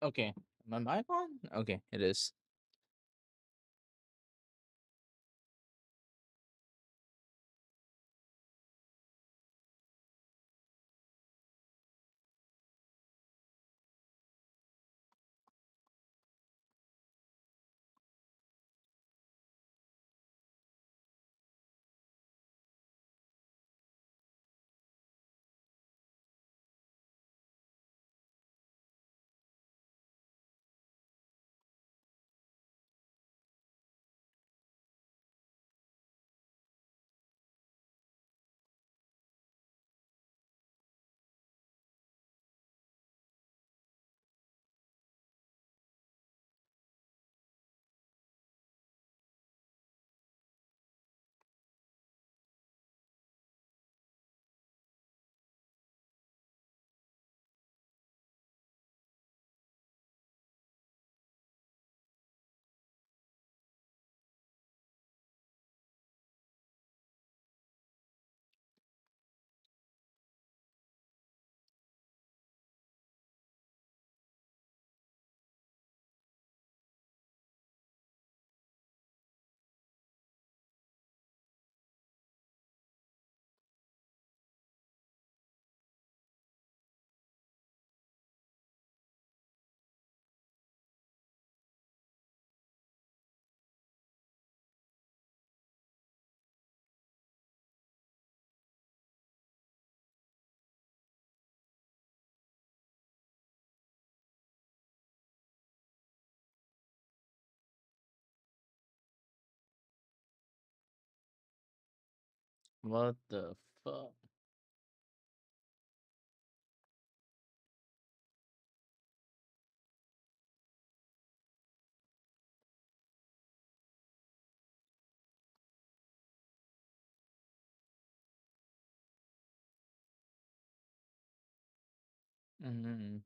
Okay. My mic on? Okay, it is. What the fuck? Mhm.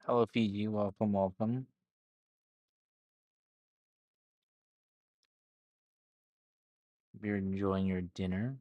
Hello, Fiji. Welcome, welcome. If you're enjoying your dinner.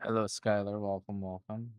Hello, Skylar. Welcome, welcome.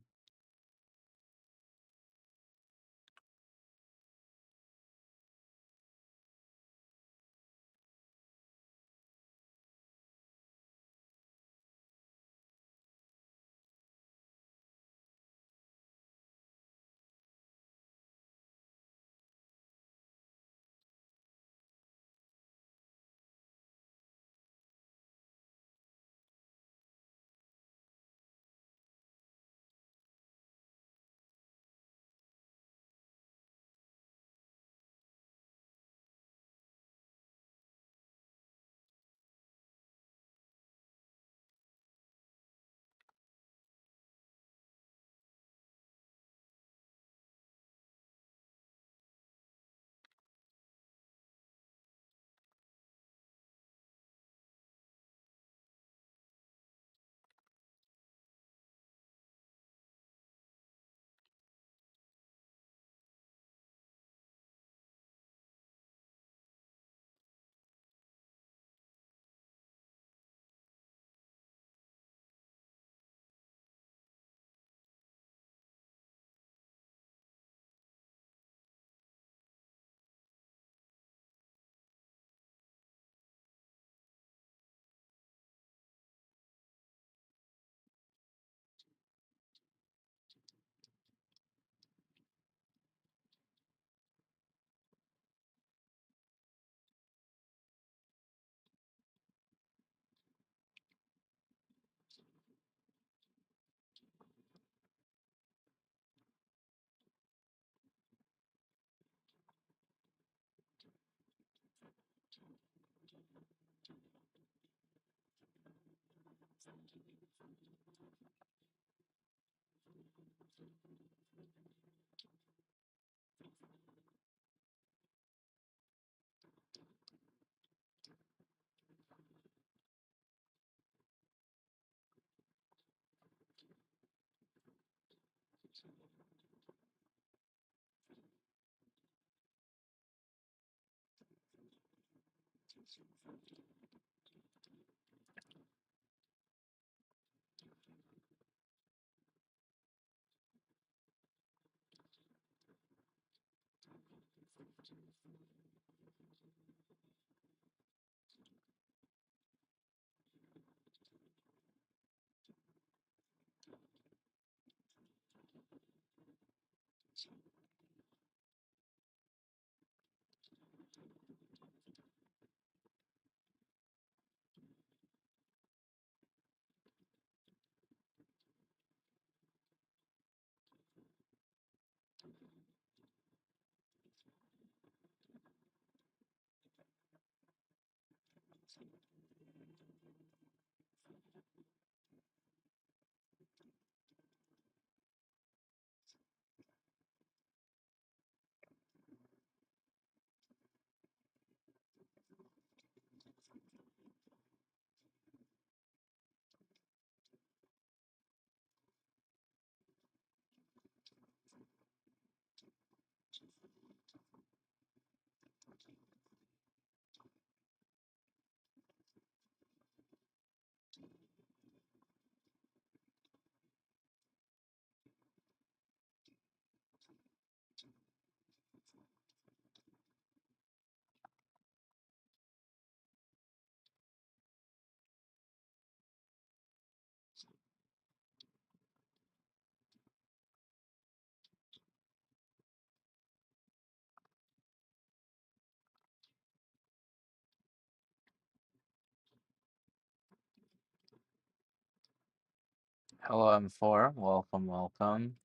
Hello, M4. Welcome, welcome.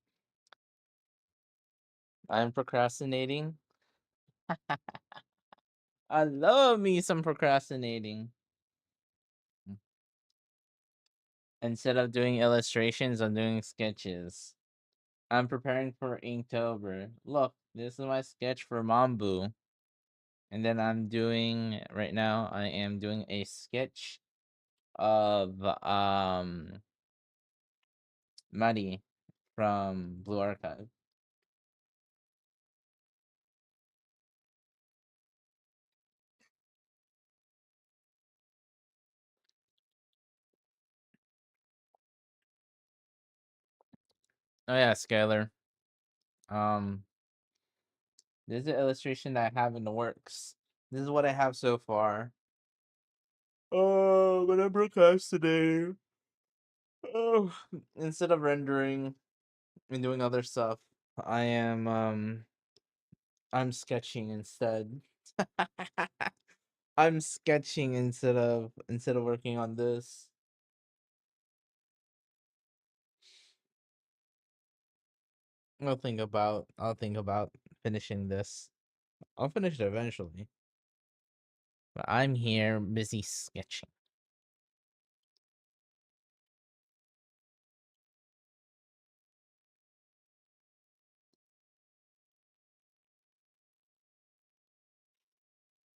I'm procrastinating. I love me some procrastinating. Instead of doing illustrations, I'm doing sketches. I'm preparing for Inktober. Look, this is my sketch for Mambu. And then I'm doing, right now, I am doing a sketch of, Muddy from Blue Archive. Oh yeah, Skylar. This is an illustration that I have in the works. This is what I have so far. Oh, but I'm procrastinating. Oh, instead of rendering and doing other stuff, I am I'm sketching instead. I'm sketching instead of working on this. I'll think about finishing this. I'll finish it eventually. But I'm here busy sketching.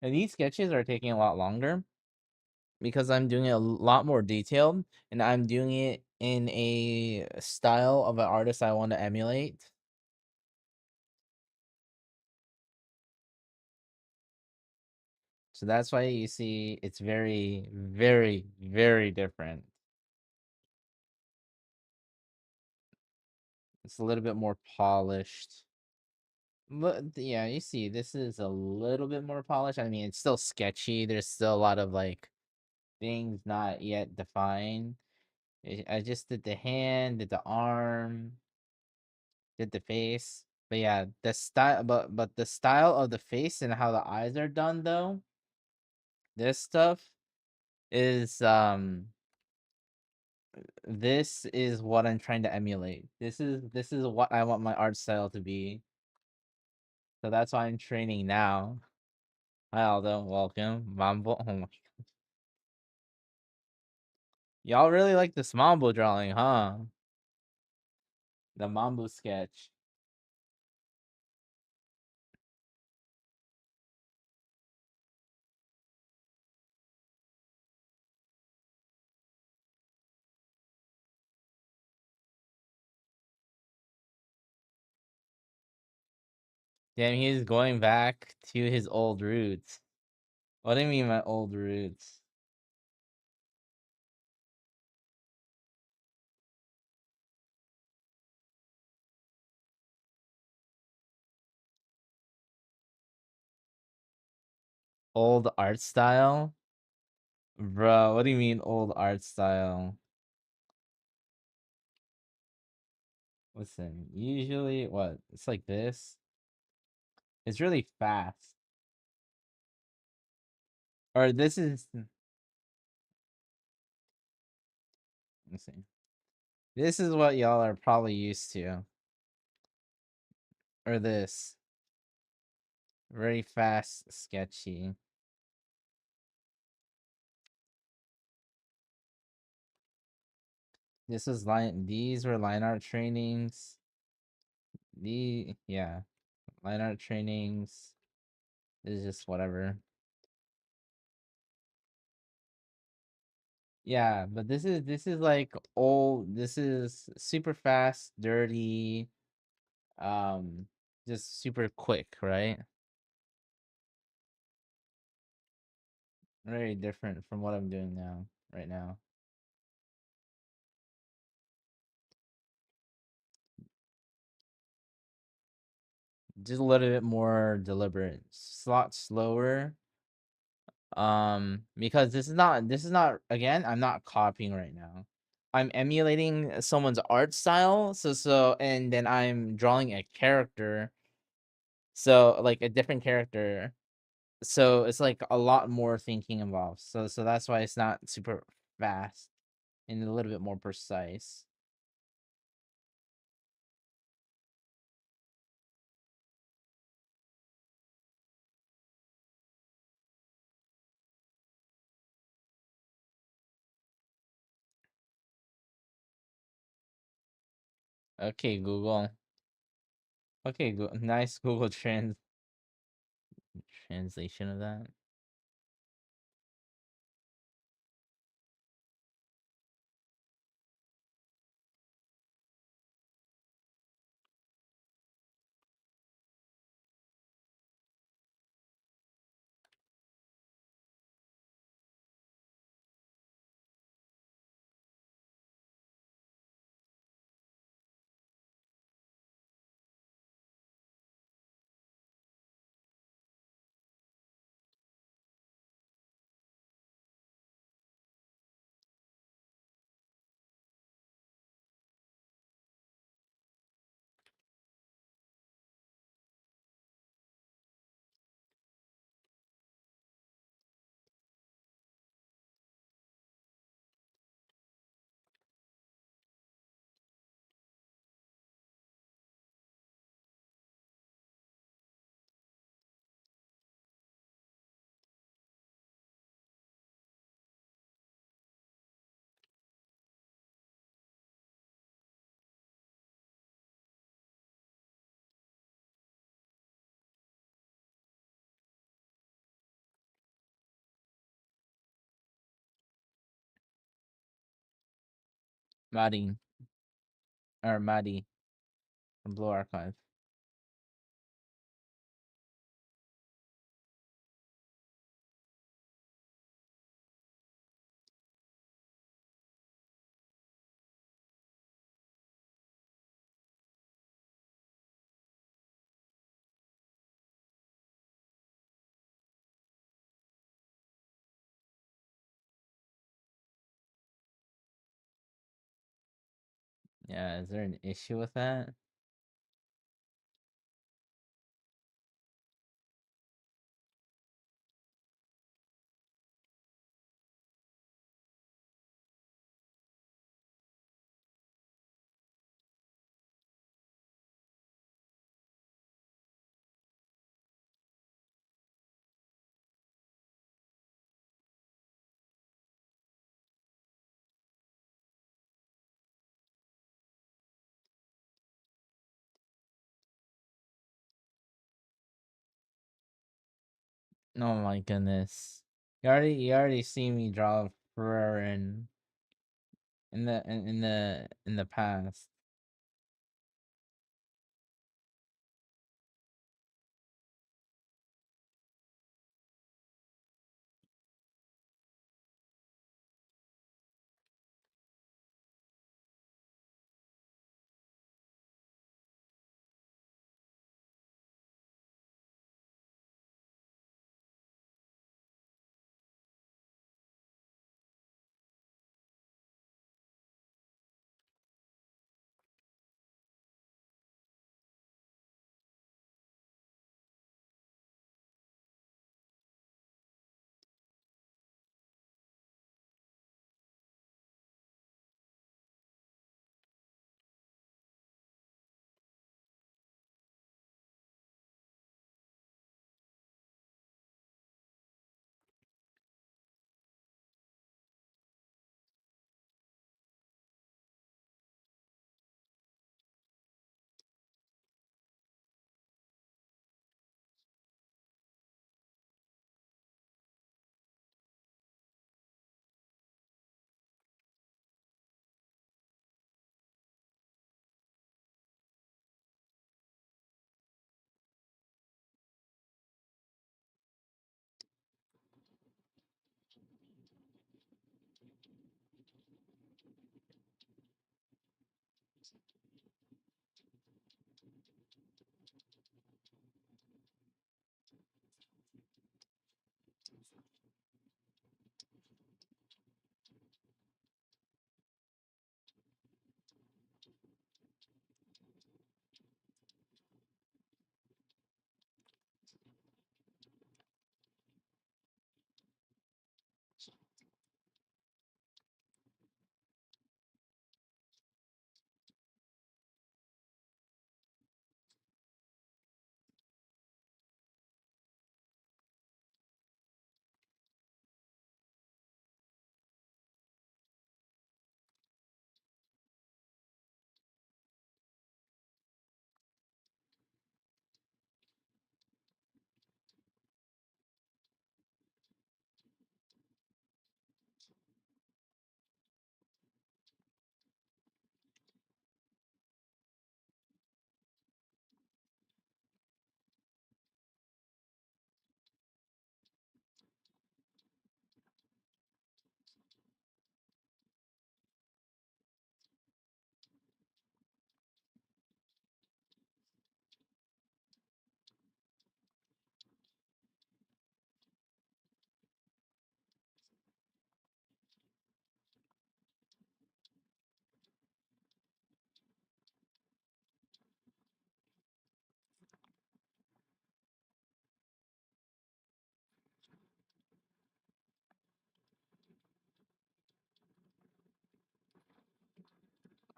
And these sketches are taking a lot longer because I'm doing it a lot more detailed and I'm doing it in a style of an artist I want to emulate. So that's why you see it's very, very, very different. It's a little bit more polished. But yeah, you see, this is a little bit more polished. I mean, it's still sketchy. There's still a lot of like things not yet defined. I just did the hand, did the arm, did the face. But yeah, the style, but the style of the face and how the eyes are done though, this stuff is this is what I'm trying to emulate. This is what I want my art style to be. So that's why I'm training now. Hi Aldo, welcome. Mambo. Oh my, y'all really like this Mambo drawing, huh? The Mambo sketch. Damn, he's going back to his old roots. What do you mean my old roots? Old art style? Bro, what do you mean old art style? Listen, usually what? It's like this. It's really fast. Or this is, let's see. This is what y'all are probably used to. Or this. Very fast, sketchy. These were line art trainings. Yeah, line art trainings. It's just whatever. Yeah, but this is like old. This is super fast, dirty, um, just super quick, right? Very different from what I'm doing now, right now. Just a little bit more deliberate, a lot slower. Because this is not again, I'm not copying right now. I'm emulating someone's art style, and then I'm drawing a character, so like a different character. So it's like a lot more thinking involved. So that's why it's not super fast and a little bit more precise. Okay, Google. Okay, nice Google translation of that. Maddie or Maddie from Blue Archive. Yeah, is there an issue with that? Oh my goodness. You already see me draw Ferrer in the past.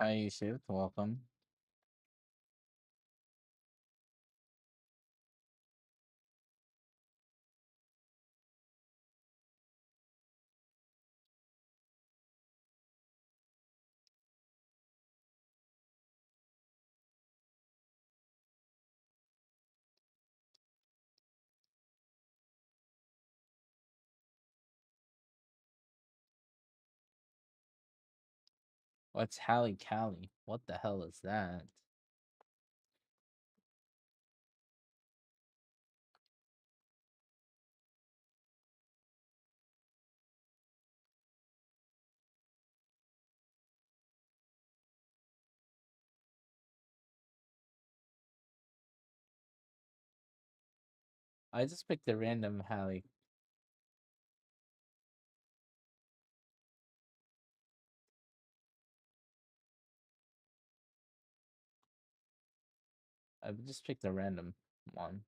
Hi, Yusuf. Welcome. What's Hallie Callie? What the hell is that? I just picked a random Hallie. I just picked a random one.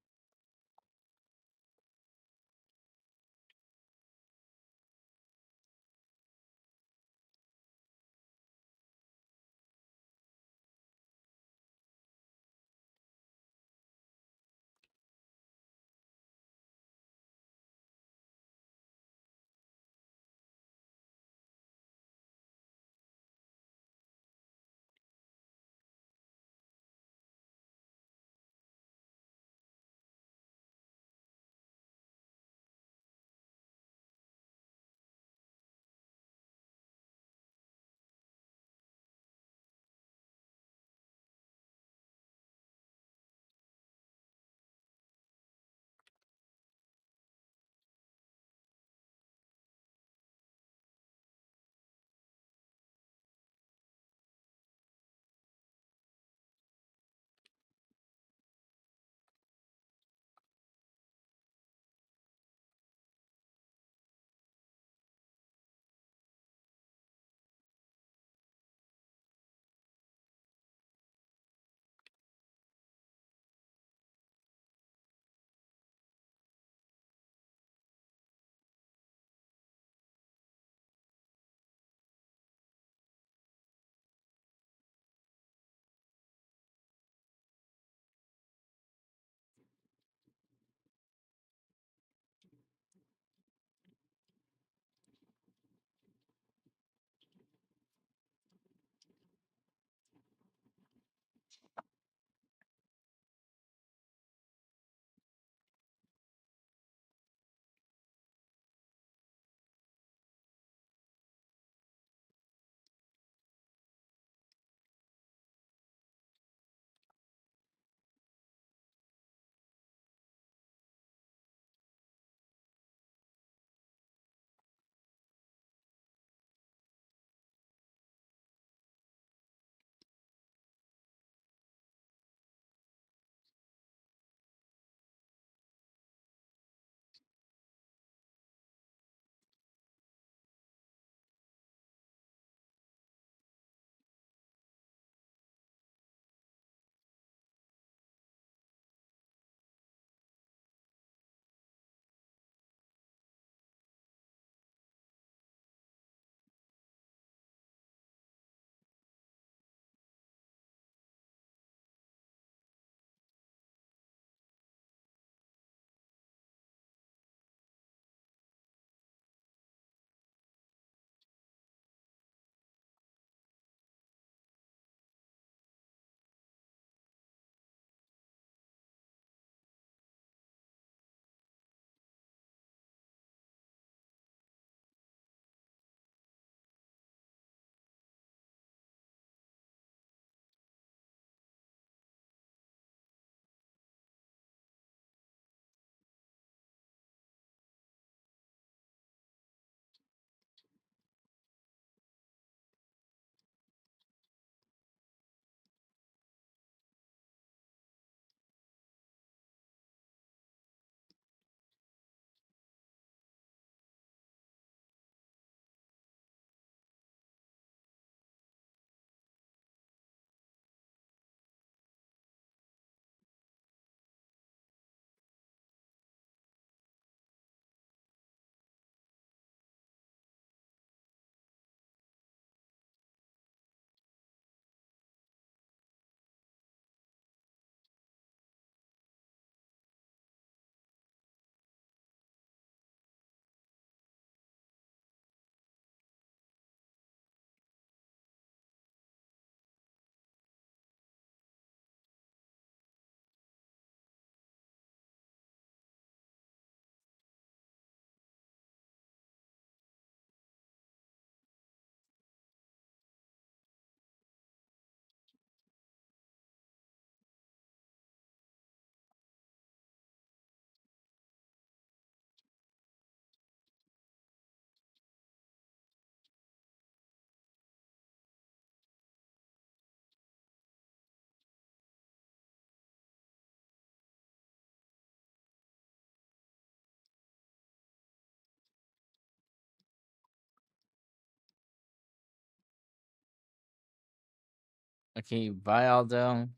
Okay, bye, Aldo.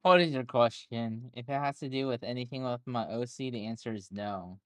What is your question? If it has to do with anything with my OC, the answer is no.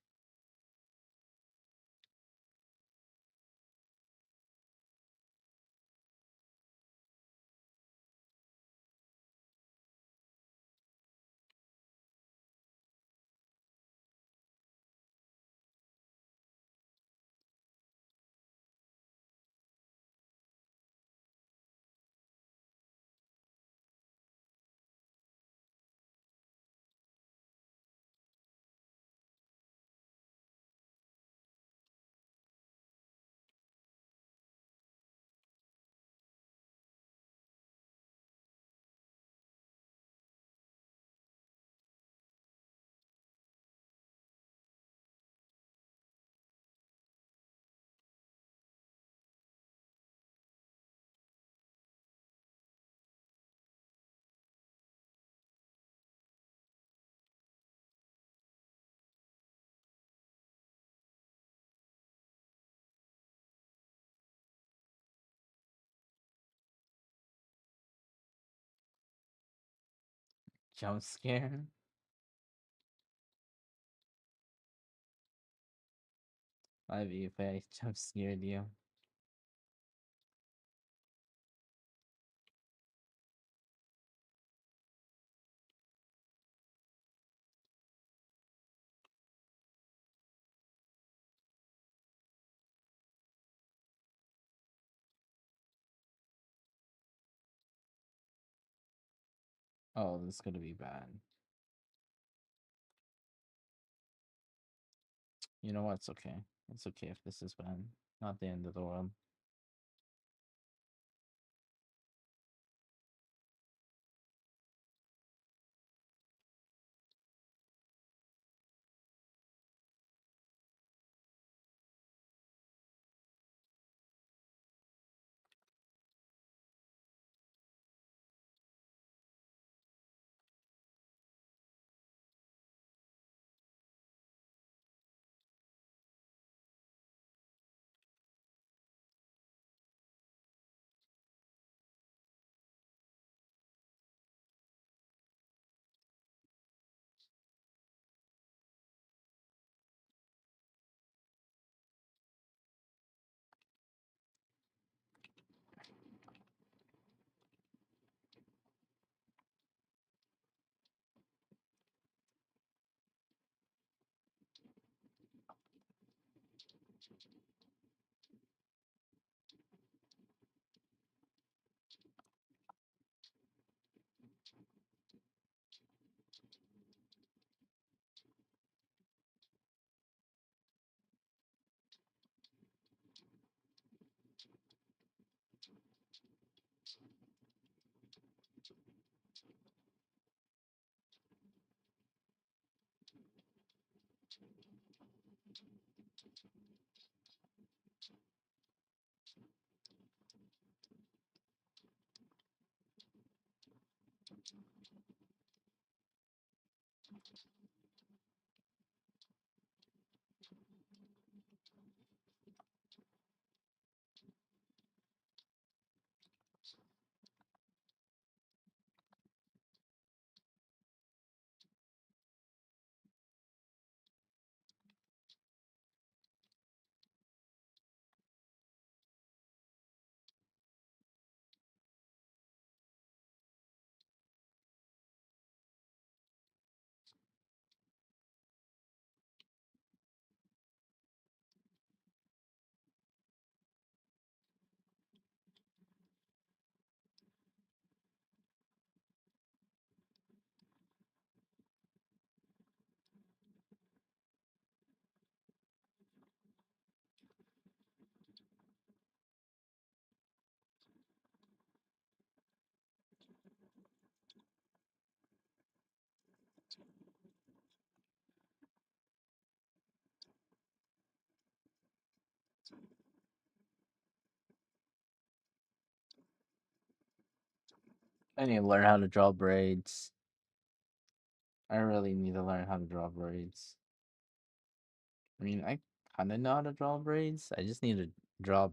Jump scare? I'd be if I jump scared you. Oh, this is gonna be bad. You know what? It's okay. It's okay if this is bad. Not the end of the world. I need to learn how to draw braids. I really need to learn how to draw braids. I mean, I kind of know how to draw braids. I just need to draw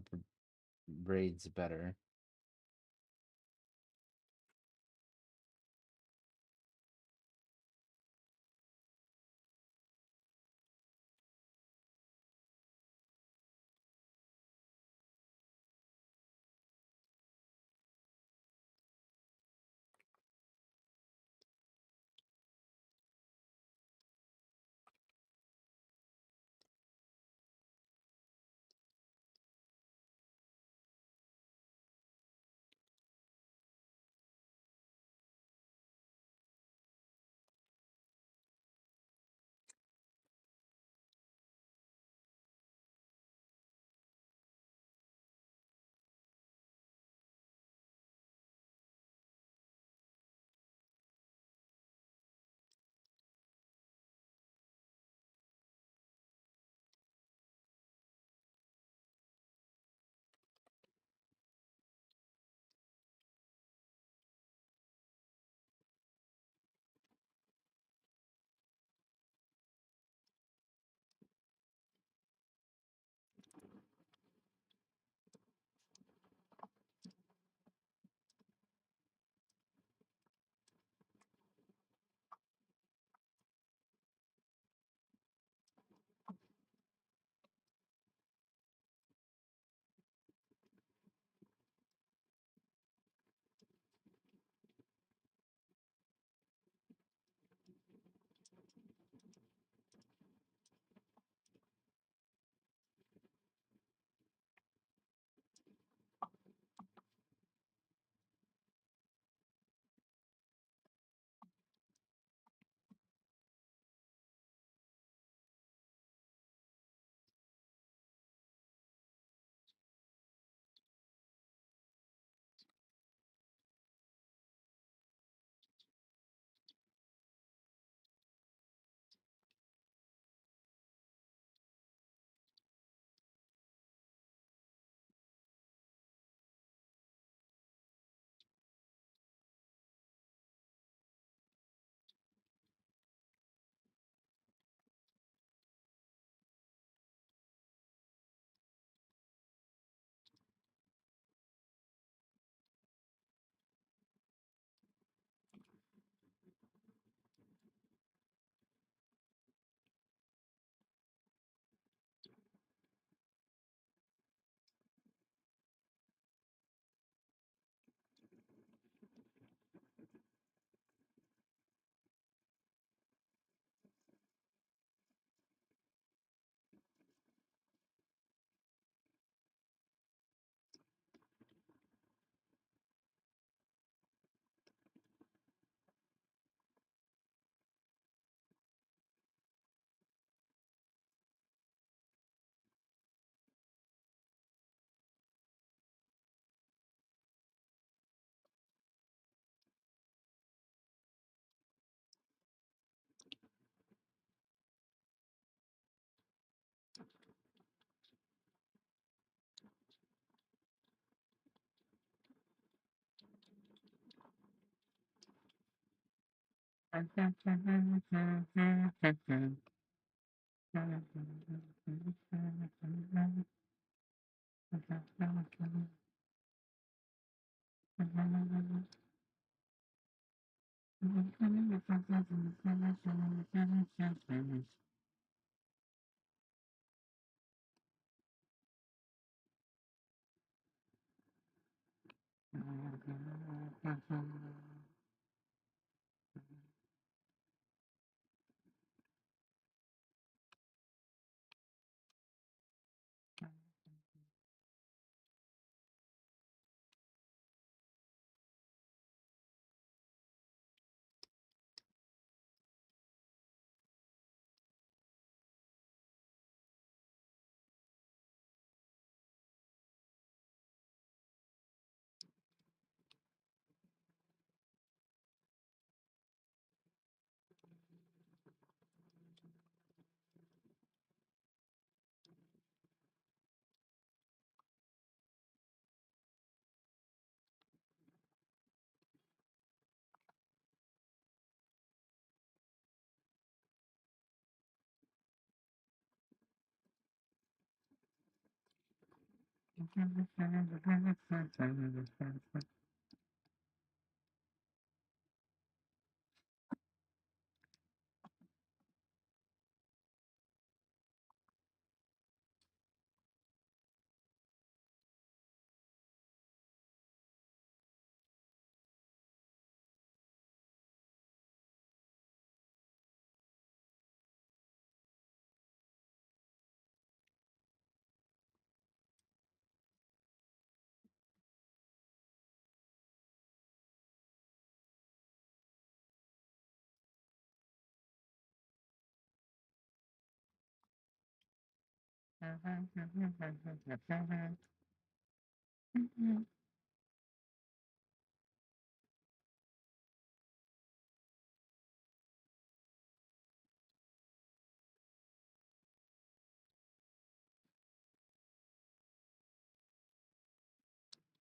braids better.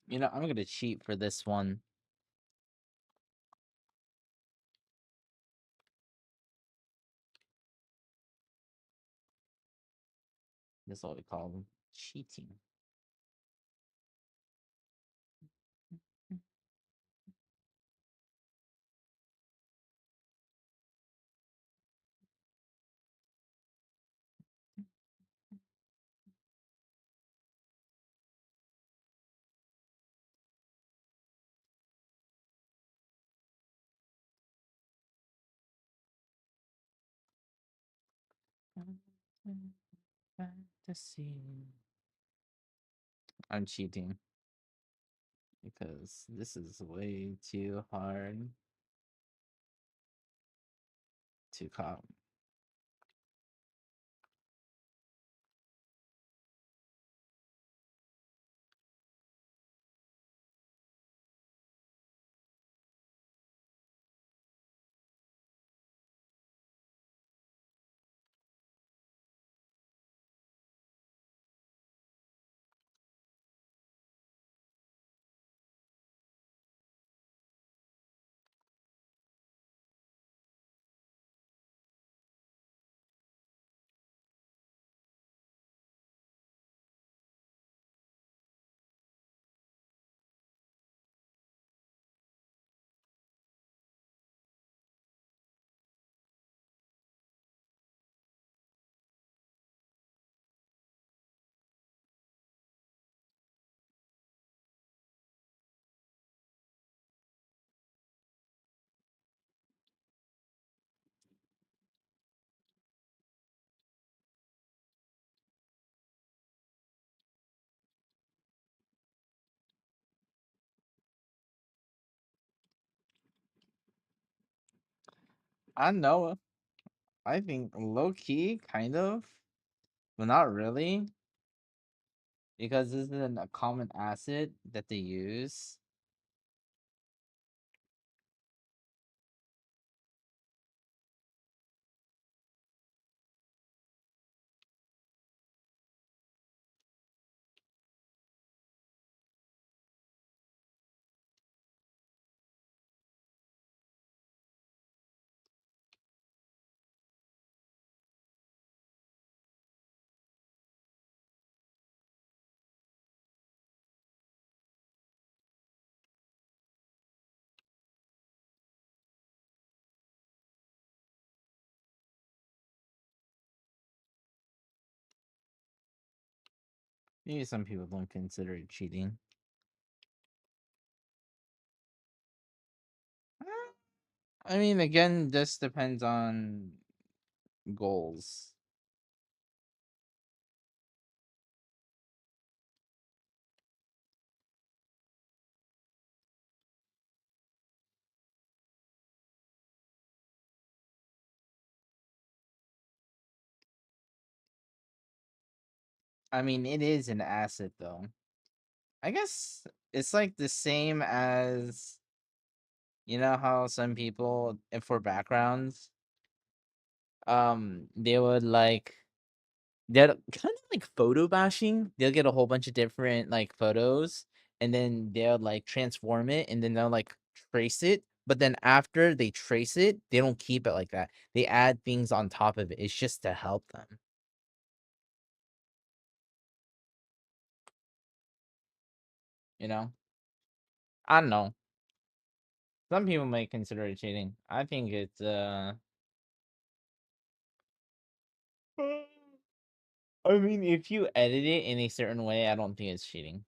You know, I'm gonna cheat for this one. That's what we call them. Cheating. Fantasy. I'm cheating because this is way too hard to cop. I know. I think low key, kind of, but not really, because this isn't a common asset that they use. Maybe some people don't consider it cheating. I mean, again, this depends on goals. I mean, it is an asset, though. I guess it's like the same as, you know how some people, for backgrounds, they would like, they're kind of like photo bashing. They'll get a whole bunch of different like photos, and then they'll like transform it, and then they'll like trace it. But then after they trace it, they don't keep it like that. They add things on top of it. It's just to help them. You know? I don't know. Some people might consider it cheating. I think it's I mean, if you edit it in a certain way, I don't think it's cheating.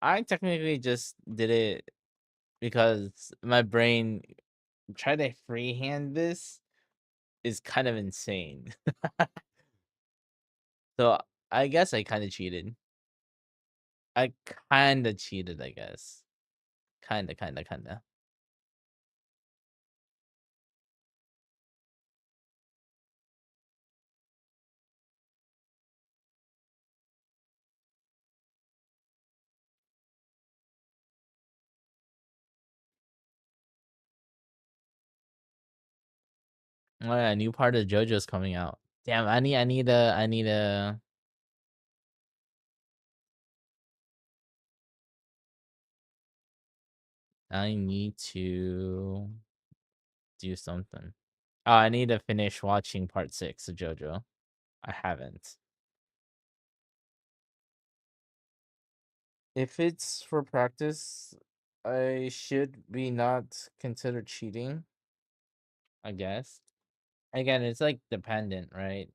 I technically just did it because my brain tried to freehand this is kind of insane. So I guess I kind of cheated. I kind of cheated, I guess. Kind of. Oh yeah, a new part of JoJo's coming out. Damn, I need to do something. Oh, I need to finish watching part 6 of JoJo. I haven't. If it's for practice, I should be not considered cheating, I guess. Again, it's like dependent, right?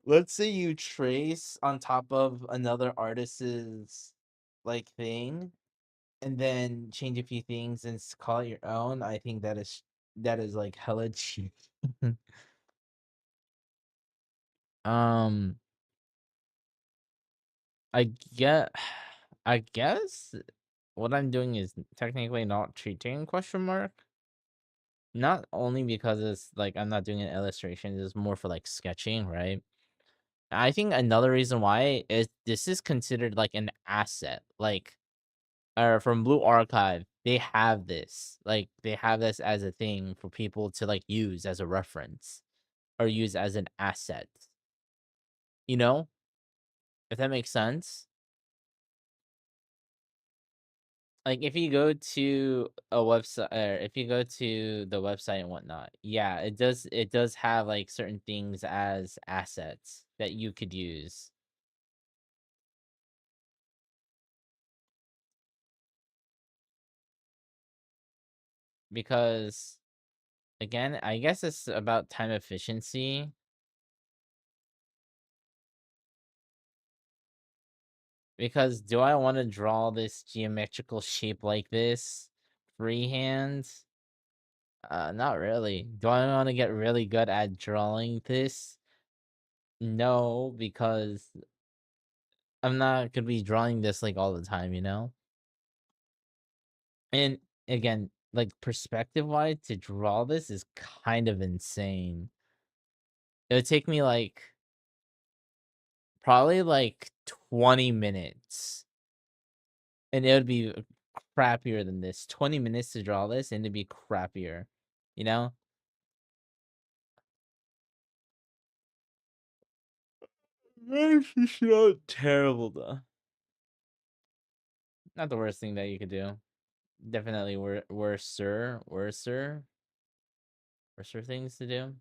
Let's say you trace on top of another artist's like thing and then change a few things and call it your own. I think that is like hella cheap. um I get I guess what I'm doing is technically not cheating, question mark. Not only because it's like I'm not doing an illustration, it's more for like sketching, right? I think another reason why is this is considered like an asset. Like or from Blue Archive, they have this. Like they have this as a thing for people to like use as a reference or use as an asset. You know? If that makes sense. Like if you go to a website or if you go to the website and whatnot, yeah, it does have like certain things as assets that you could use. Because again, I guess it's about time efficiency. Because do I want to draw this geometrical shape like this freehand? Not really. Do I want to get really good at drawing this? No, because I'm not gonna be drawing this like all the time, you know? And again, like perspective wise, to draw this is kind of insane. It would take me like probably like 20 minutes. And it would be crappier than this. 20 minutes to draw this and it'd be crappier. You know? It's not terrible though. Not the worst thing that you could do. Definitely worser things to do.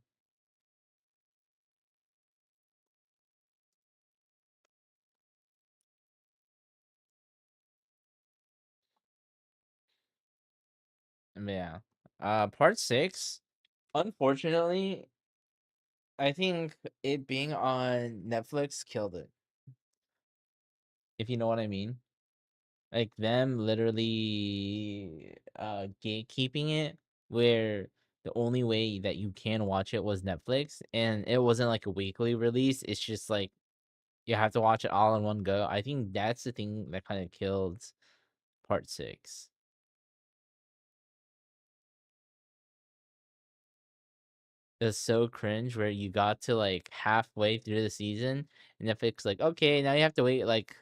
But yeah. Part 6. Unfortunately, I think it being on Netflix killed it. If you know what I mean. Like them literally gatekeeping it where the only way that you can watch it was Netflix, and it wasn't like a weekly release. It's just like you have to watch it all in one go. I think that's the thing that kind of killed part 6. It's so cringe where you got to like halfway through the season and Netflix like, okay, now you have to wait like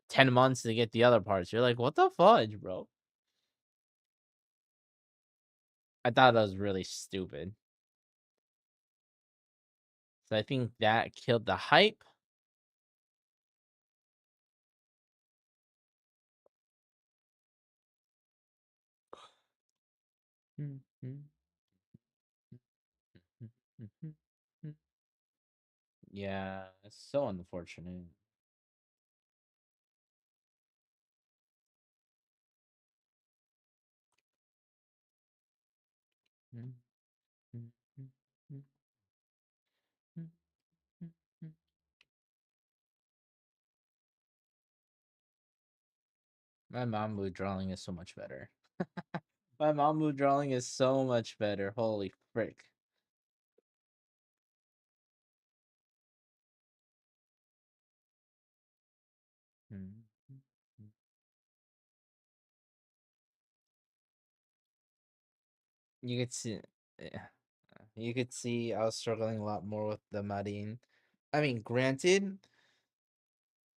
10 months to get the other parts. You're like, what the fudge, bro? I thought that was really stupid. So I think that killed the hype. Yeah, it's so unfortunate. My Mambu drawing is so much better. My Mambu drawing is so much better. Holy frick. You could see, yeah. You could see I was struggling a lot more with the Marin. I mean, granted,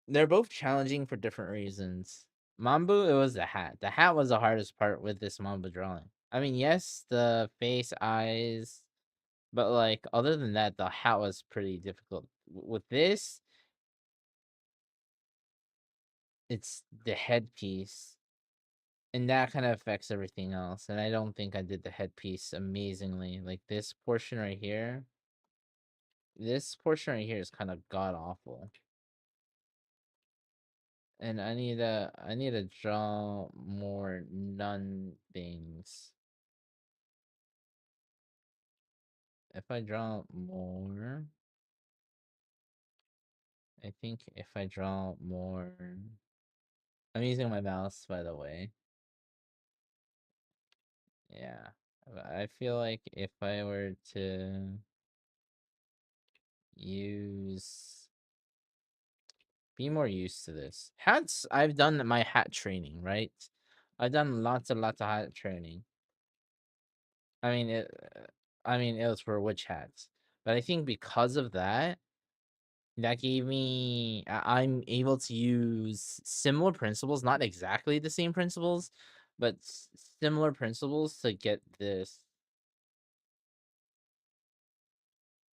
they're both challenging for different reasons. Mambu, it was the hat. The hat was the hardest part with this Mambu drawing. I mean, yes, the face, eyes, but like other than that, the hat was pretty difficult. With this, it's the headpiece, and that kind of affects everything else. And I don't think I did the headpiece amazingly. Like this portion right here, is kind of god awful. And I need to draw more nun things. If I draw more, I think if I draw more, I'm using my mouse by the way. Yeah. I feel like if I were to use be more used to this. Hats, I've done my hat training, right? I've done lots and lots of hat training. I mean it was for witch hats. But I think because of that, that gave me I'm able to use similar principles, not exactly the same principles, but similar principles to get this.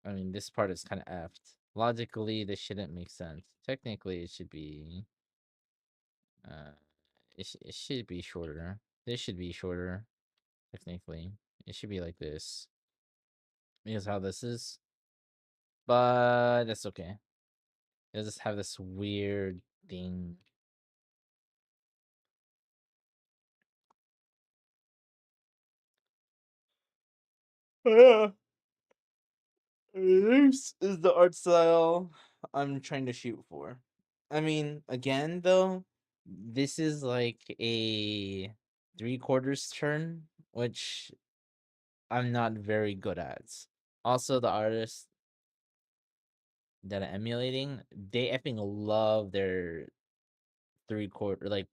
I mean, this part is kind of effed. Logically, this shouldn't make sense. Technically, it should be uh it should be shorter. This should be shorter, technically. It should be like this. Because how this is. But that's okay. It'll just have this weird thing. This is the art style I'm trying to shoot for. I mean, again, though, this is like a 3/4 turn, which I'm not very good at. Also, the artists that I'm emulating, they effing love their 3/4, like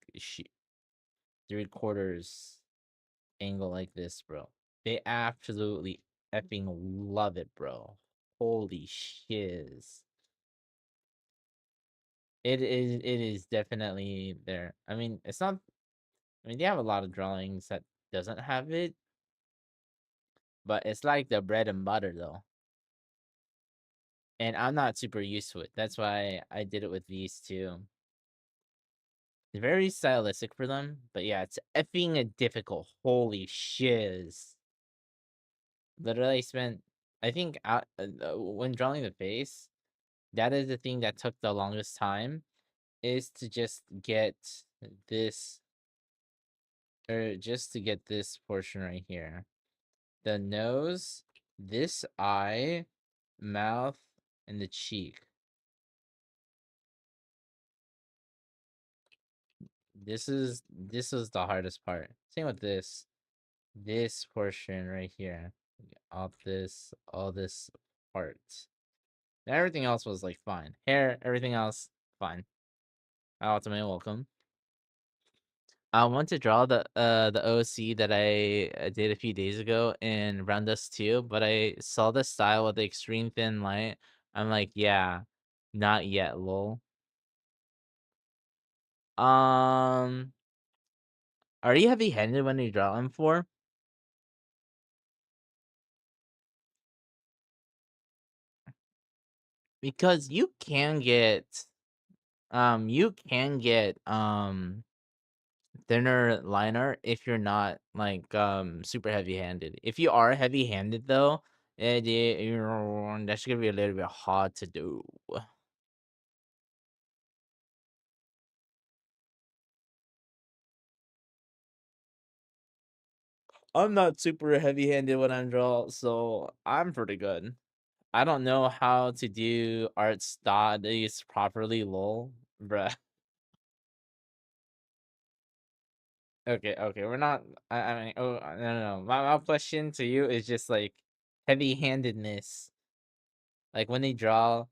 3/4 angle like this, bro. They absolutely effing love it, bro. Holy shiz. It is definitely there. I mean, it's not I mean, they have a lot of drawings that doesn't have it, but it's like the bread and butter though. And I'm not super used to it. That's why I did it with these two. It's very stylistic for them, but yeah, it's effing difficult. Holy shiz. Literally spent I think when drawing the face, that is the thing that took the longest time is to just get this or just to get this portion right here. the nose, this eye, mouth, and the cheek. This is the hardest part. Same with this portion right here. All this part. Everything else was like fine. Hair, everything else fine. Ultimately welcome. I want to draw the OC that I did a few days ago in Round Dust 2, but I saw the style with the extreme thin light. I'm like, yeah, not yet, lol. Um, are you heavy-handed when you draw M4? Because you can get thinner line art if you're not like super heavy-handed. If you are heavy-handed though, that's gonna be a little bit hard to do. I'm not super heavy-handed when I draw, so I'm pretty good. I don't know how to do art studies properly, lol, bruh. Okay, okay, we're not. I mean, oh no. My question to you is just like heavy-handedness. Like when they draw,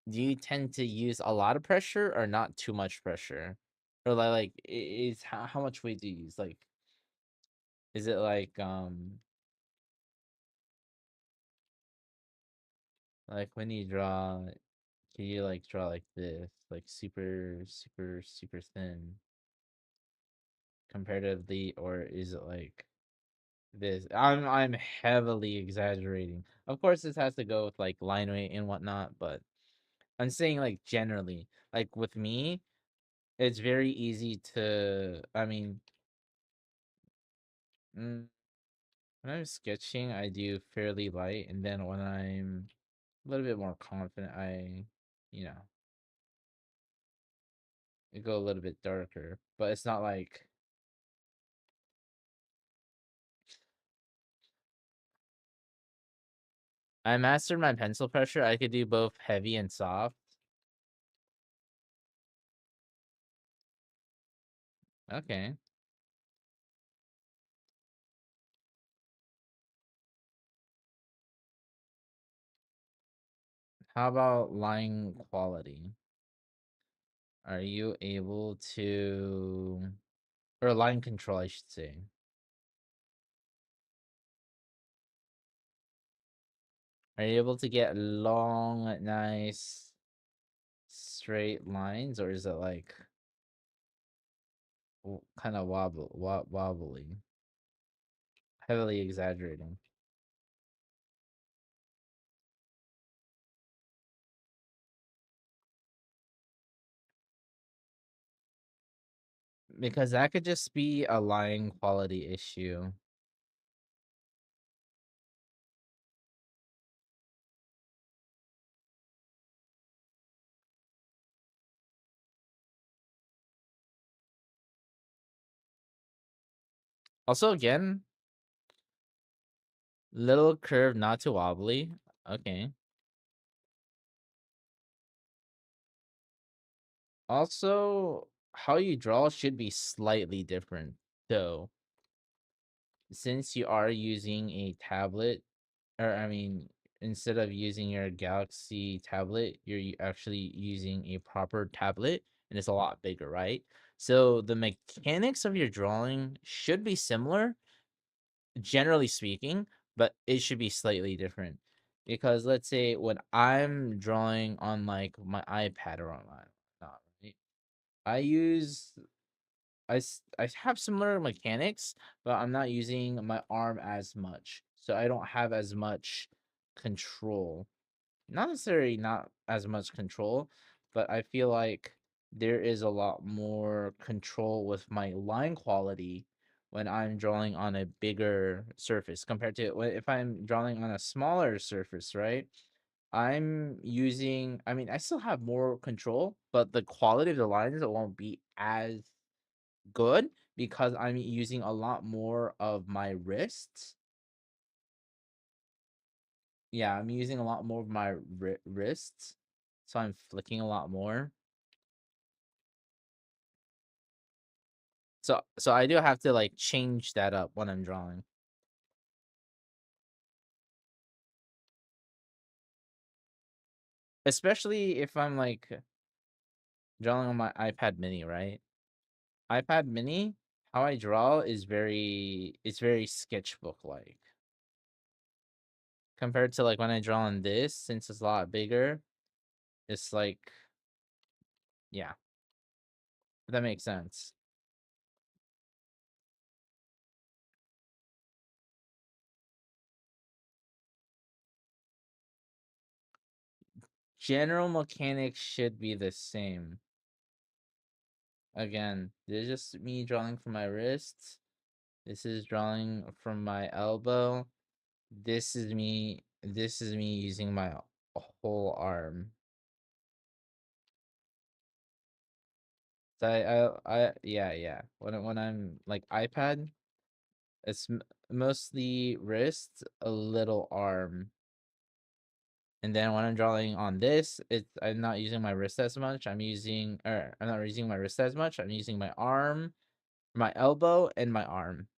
do you tend to use a lot of pressure or not too much pressure? Or is how much weight do you use? Like, is it like when you draw, can you like draw like this, like super thin comparatively, or is it like this? I'm heavily exaggerating. Of course, this has to go with like line weight and whatnot, but I'm saying like generally, like with me, it's very easy to. I mean, mm, when I'm sketching, I do fairly light, and then when I'm a little bit more confident, you know, I go a little bit darker. But it's not like I mastered my pencil pressure. I could do both heavy and soft. Okay. How about line quality? Are you able to, or line control, I should say. Are you able to get long, nice, straight lines, or is it like kind of wobbly, heavily exaggerating? Because that could just be a line quality issue. Also, again, little curve, not too wobbly. Okay. Also, how you draw should be slightly different, though. Since you are using a tablet, or I mean, instead of using your Galaxy tablet, you're actually using a proper tablet, and it's a lot bigger, right? So the mechanics of your drawing should be similar, generally speaking, but it should be slightly different. Because let's say when I'm drawing on like my iPad or on my not right, I use I have similar mechanics, but I'm not using my arm as much, so I don't have as much control. Not necessarily not as much control, but I feel like there is a lot more control with my line quality when I'm drawing on a bigger surface compared to if I'm drawing on a smaller surface, right? I mean, I still have more control, but the quality of the lines won't be as good because I'm using a lot more of my wrists yeah, I'm using a lot more of my wrists, so I'm flicking a lot more. So I do have to like change that up when I'm drawing. Especially if I'm like drawing on my iPad mini, right? iPad mini, how I draw is it's very sketchbook like. Compared to like when I draw on this, since it's a lot bigger, it's like, yeah, if that makes sense. General mechanics should be the same. Again, this is just me drawing from my wrist. This is drawing from my elbow. This is me using my whole arm. So yeah. When I'm like iPad, it's mostly wrist, a little arm. And then when I'm drawing on this, I'm not using my wrist as much. I'm not using my wrist as much. I'm using my arm, my elbow, and my arm.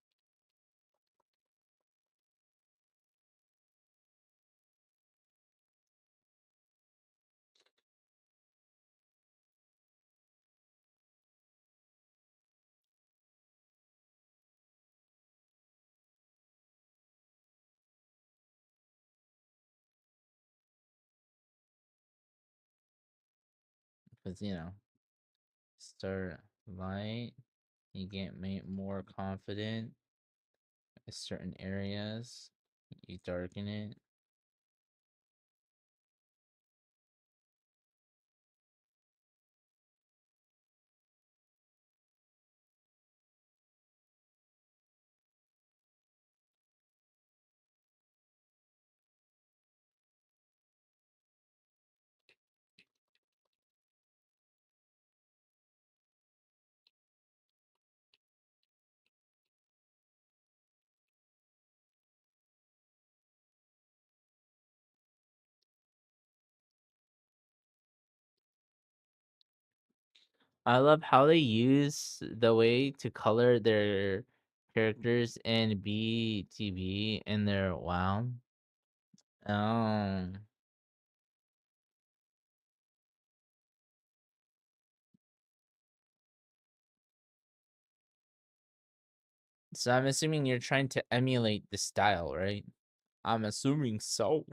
Because start light, you get more confident in certain areas. You darken it. I love how they use the way to color their characters in BTB in their WoW. Oh. So I'm assuming you're trying to emulate the style, right? I'm assuming so.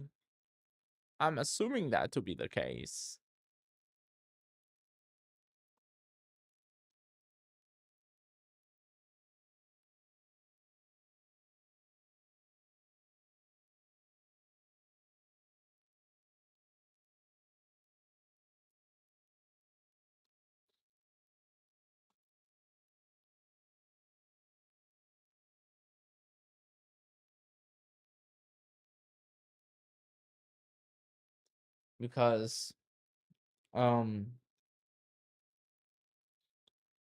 I'm assuming that to be the case. Because um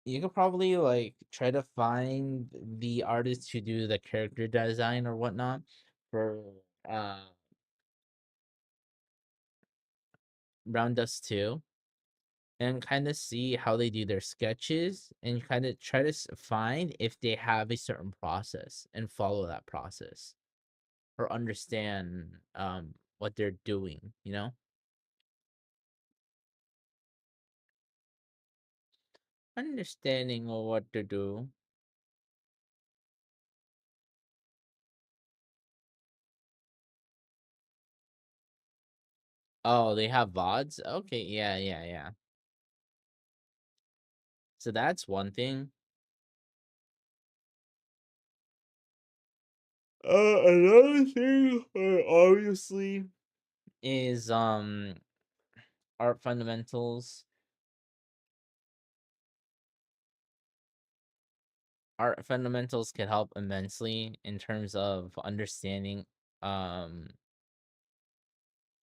you could probably like try to find the artist who do the character design or whatnot for uh Round Dust 2 and kind of see how they do their sketches and kind of try to find if they have a certain process and follow that process or understand what they're doing, understanding of what to do. Oh, they have VODs? Okay, yeah. So that's one thing. Another thing, obviously, is art fundamentals. Art fundamentals can help immensely in terms of understanding um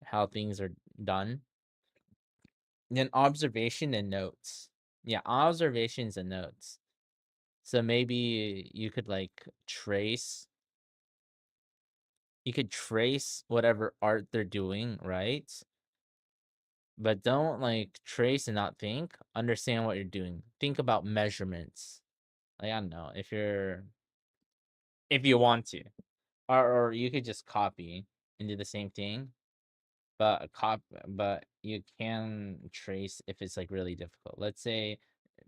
how things are done. Then observation and notes. Yeah, observations and notes. So maybe you could like trace you could trace whatever art they're doing, right? But don't like trace and not think. Understand what you're doing. Think about measurements. Like I don't know if you want to, or you could just copy and do the same thing. But you can trace if it's like really difficult. Let's say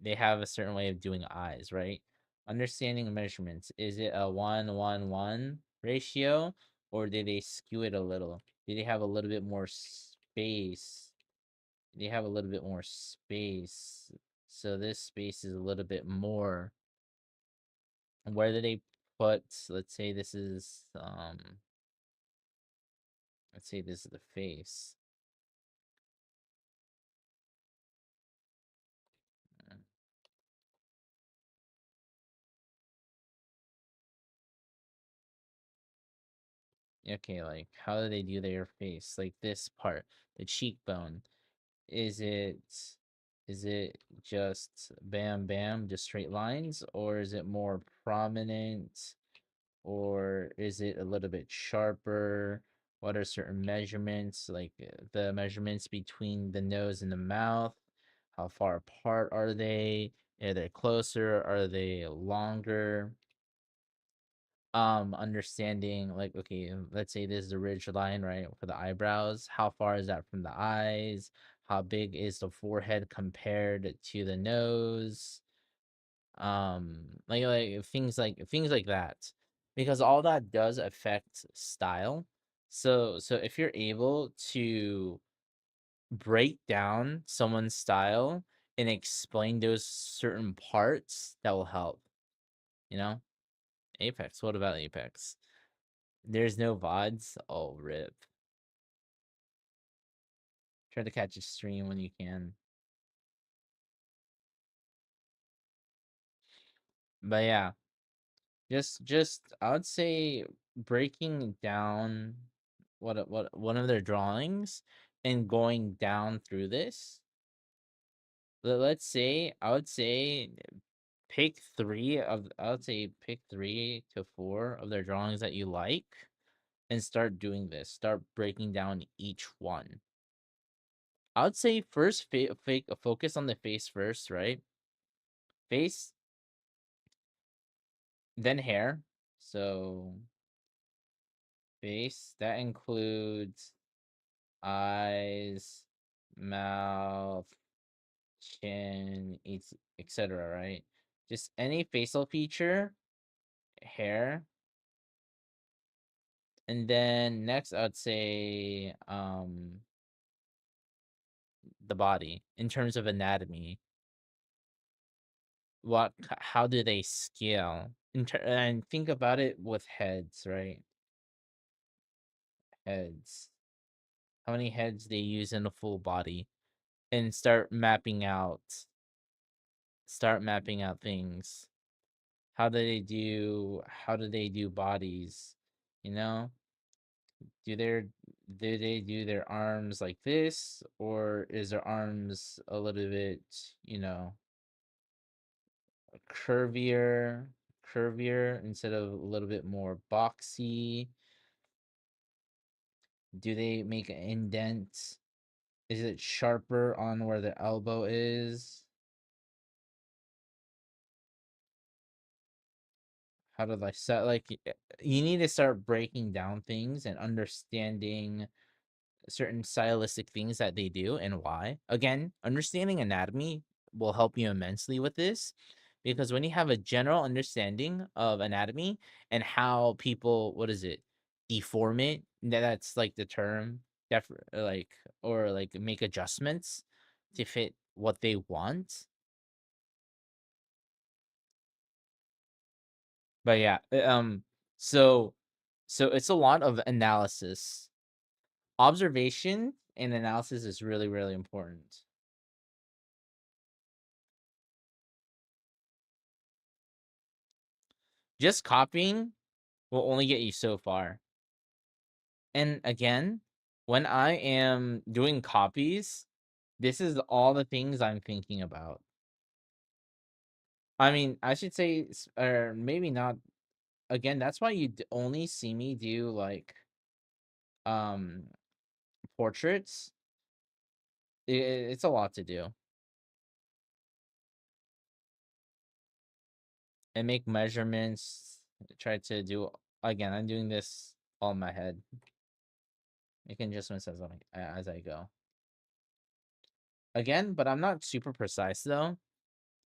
they have a certain way of doing eyes, right? Understanding measurements. Is it a 1-1-1 ratio, or did they skew it a little? Do they have a little bit more space? They have a little bit more space. So this space is a little bit more. Where do they put, let's say this is let's say this is the face. Okay, like how do they do their face? Like this part, the cheekbone. Is it is it just bam bam, just straight lines, or is it more prominent, or is it a little bit sharper? What are certain measurements, like the measurements between the nose and the mouth? How far apart are they? Are they closer? Are they longer? Understanding, like, okay, let's say this is the ridge line, right, for the eyebrows. How far is that from the eyes? How big is the forehead compared to the nose? Like things like that, because all that does affect style. So if you're able to break down someone's style and explain those certain parts, that will help, you know. Apex, what about Apex? There's no VODs? Oh, rip. Try to catch a stream when you can. But yeah, just I would say breaking down what one of their drawings and going down through this. Let's say I would say pick 3 to 4 of their drawings that you like and start doing this. Start breaking down each one. I would say first focus on the face first, right? Face, then hair. So face, that includes eyes, mouth, chin, etc. Right? Just any facial feature, hair, and then next I'd say the body in terms of anatomy. How do they scale? And think about it with heads, right? Heads. How many heads they use in a full body, and start mapping out things. How do they do bodies? You know? Do their do they do their arms like this, or is their arms a little bit, you know, curvier, instead of a little bit more boxy? Do they make an indent? Is it sharper on where the elbow is? How do I set, like, you need to start breaking down things and understanding certain stylistic things that they do and why. Again, understanding anatomy will help you immensely with this, because when you have a general understanding of anatomy and how people, what is it, deform it, that's like the term, like, or like make adjustments to fit what they want. But yeah, so it's a lot of analysis. Observation and analysis is really, really important. Just copying will only get you so far. And again, when I am doing copies, this is all the things I'm thinking about. I mean, I should say, or maybe not. Again, that's why you only see me do like portraits, it's a lot to do. And make measurements, try to do, again, I'm doing this all in my head. Making adjustments as I go. Again, but I'm not super precise though.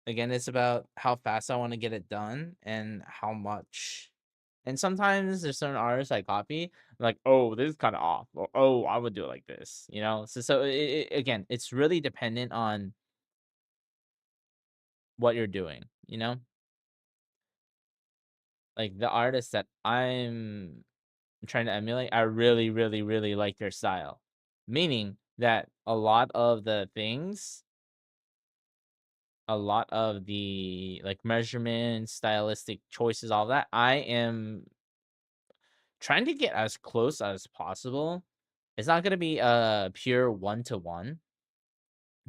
Again, it's about how fast I want to get it done and how much. And sometimes there's certain artists I copy, I'm like, oh, this is kind of off, or oh, I would do it like this, you know. So again, it's really dependent on what you're doing, you know. Like the artists that I'm trying to emulate, I really, really, really like their style, meaning that a lot of the like measurements, stylistic choices, all that, I am trying to get as close as possible. It's not gonna be a pure 1-to-1.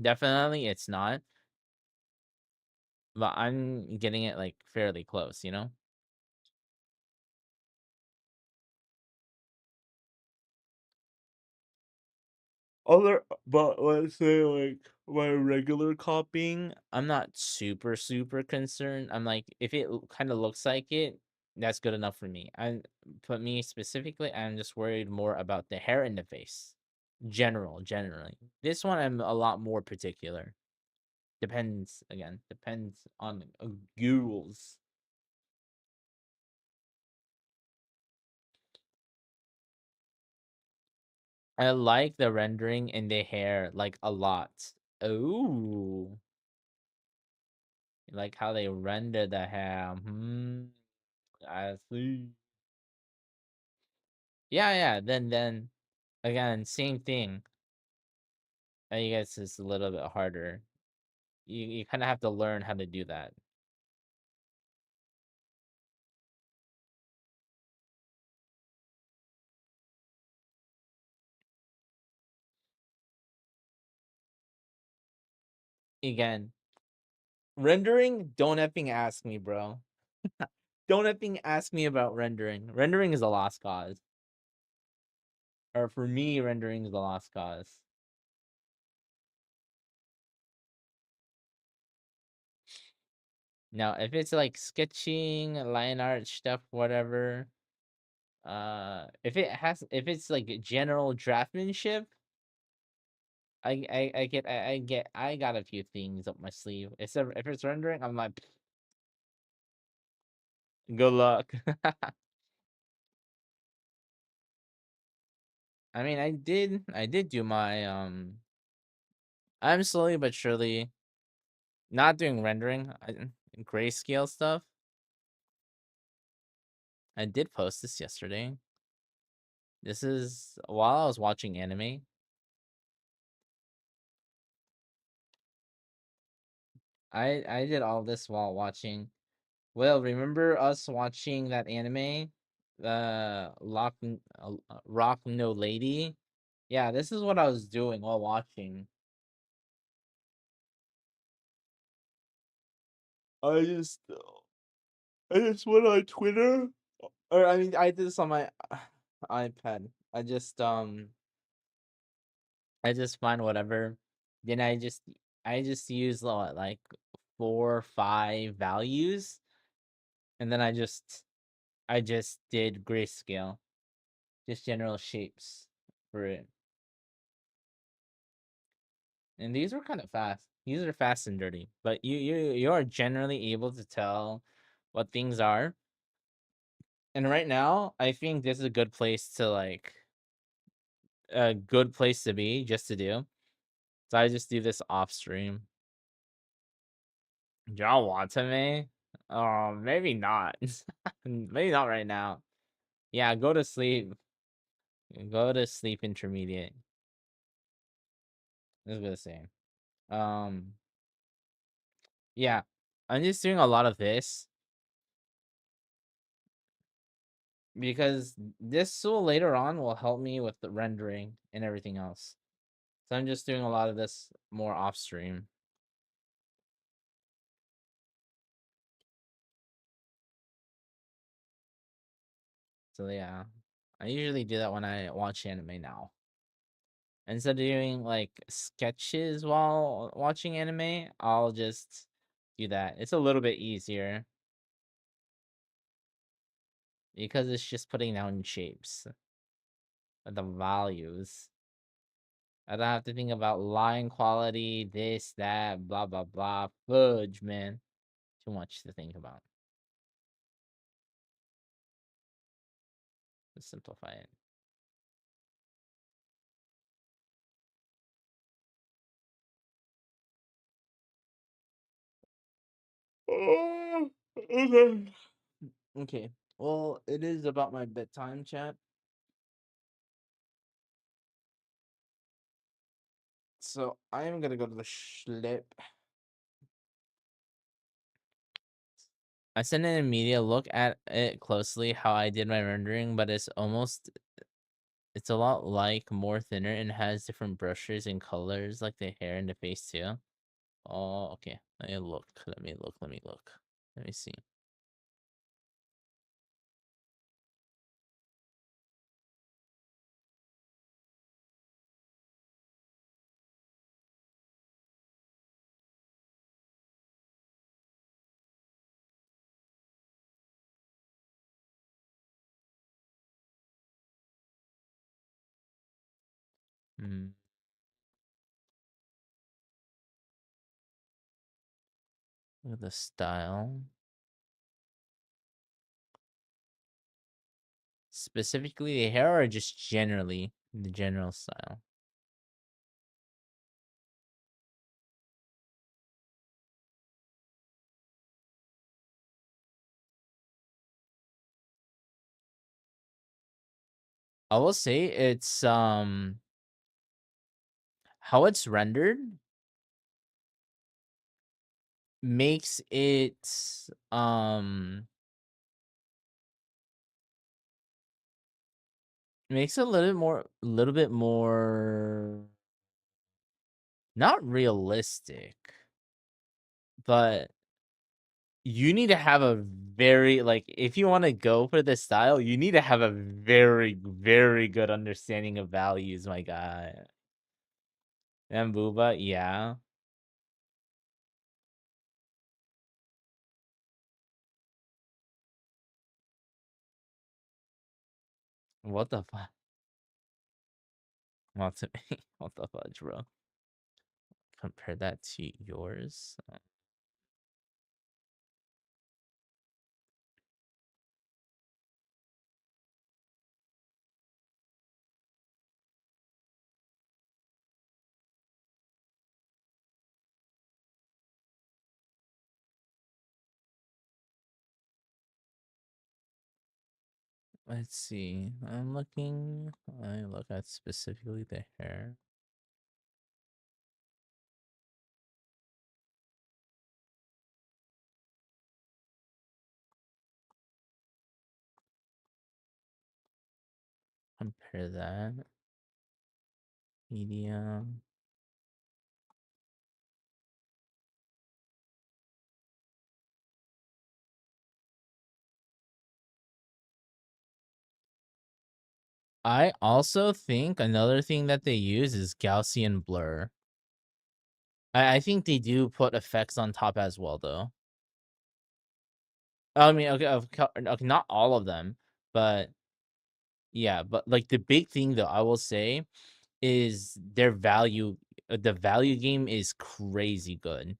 Definitely it's not. But I'm getting it like fairly close, you know? But let's say like my regular copying, I'm not super super concerned. I'm like, if it kind of looks like it, that's good enough for me. And but me specifically, I'm just worried more about the hair in the face. Generally. This one I'm a lot more particular. Depends on gurus. I like the rendering in the hair like a lot. Oh, like how they render the hair. I see. Yeah. Then again, same thing. I guess it's a little bit harder. You kind of have to learn how to do that. Again, rendering. Don't effing ask me, bro. Don't effing ask me about rendering. Rendering is a lost cause. Or for me, rendering is a lost cause. Now, if it's like sketching, line art stuff, whatever, if it's like general draftsmanship, I got a few things up my sleeve. If it's rendering, I'm like, good luck. I mean, I did do my I'm slowly but surely not doing rendering, grayscale stuff. I did post this yesterday. This is while I was watching anime. I did all this while watching. Well, remember us watching that anime, Rock No Lady? Yeah, this is what I was doing while watching. I just I just went on Twitter, or I mean, I did this on my iPad. I just find whatever. Then I just use like 4 or 5 values, and then I just did grayscale, just general shapes for it. And these were kind of fast. These are fast and dirty, but you are generally able to tell what things are. And right now, I think this is a good place to like a good place to be just to do. So I just do this off stream. Y'all want to me? Maybe not. Maybe not right now. Yeah, go to sleep. Go to sleep intermediate. This is what it's saying. Um, yeah, I'm just doing a lot of this because this tool later on will help me with the rendering and everything else. So I'm just doing a lot of this more off stream. So yeah, I usually do that when I watch anime now. Instead of doing like sketches while watching anime, I'll just do that. It's a little bit easier because it's just putting down shapes, the values. I don't have to think about line quality, this, that, blah, blah, blah. Fudge, man. Too much to think about. Let's simplify it. Oh, okay. Okay. Well, it is about my bedtime, chat. So I am gonna go to the schlep. I sent an immediate look at it closely, how I did my rendering, but it's a lot like more thinner and has different brushes and colors, like the hair and the face too. Oh, okay. Let me look. Let me look. Let me look. Let me see. Hmm. Look at the style. Specifically the hair or just generally the general style? I will say it's how it's rendered makes it makes it a little bit more not realistic, but you need to have a very like if you want to go for this style, you need to have a very, very good understanding of values, my guy. And Booba, yeah. What the fuck? What the what the fudge, bro? Compare that to yours. Let's see. I'm looking. I look at specifically the hair. Compare that. Medium. I also think another thing that they use is Gaussian blur. I think they do put effects on top as well, though. I mean, okay, not all of them, but yeah, but like the big thing though, I will say is their value. The value game is crazy good.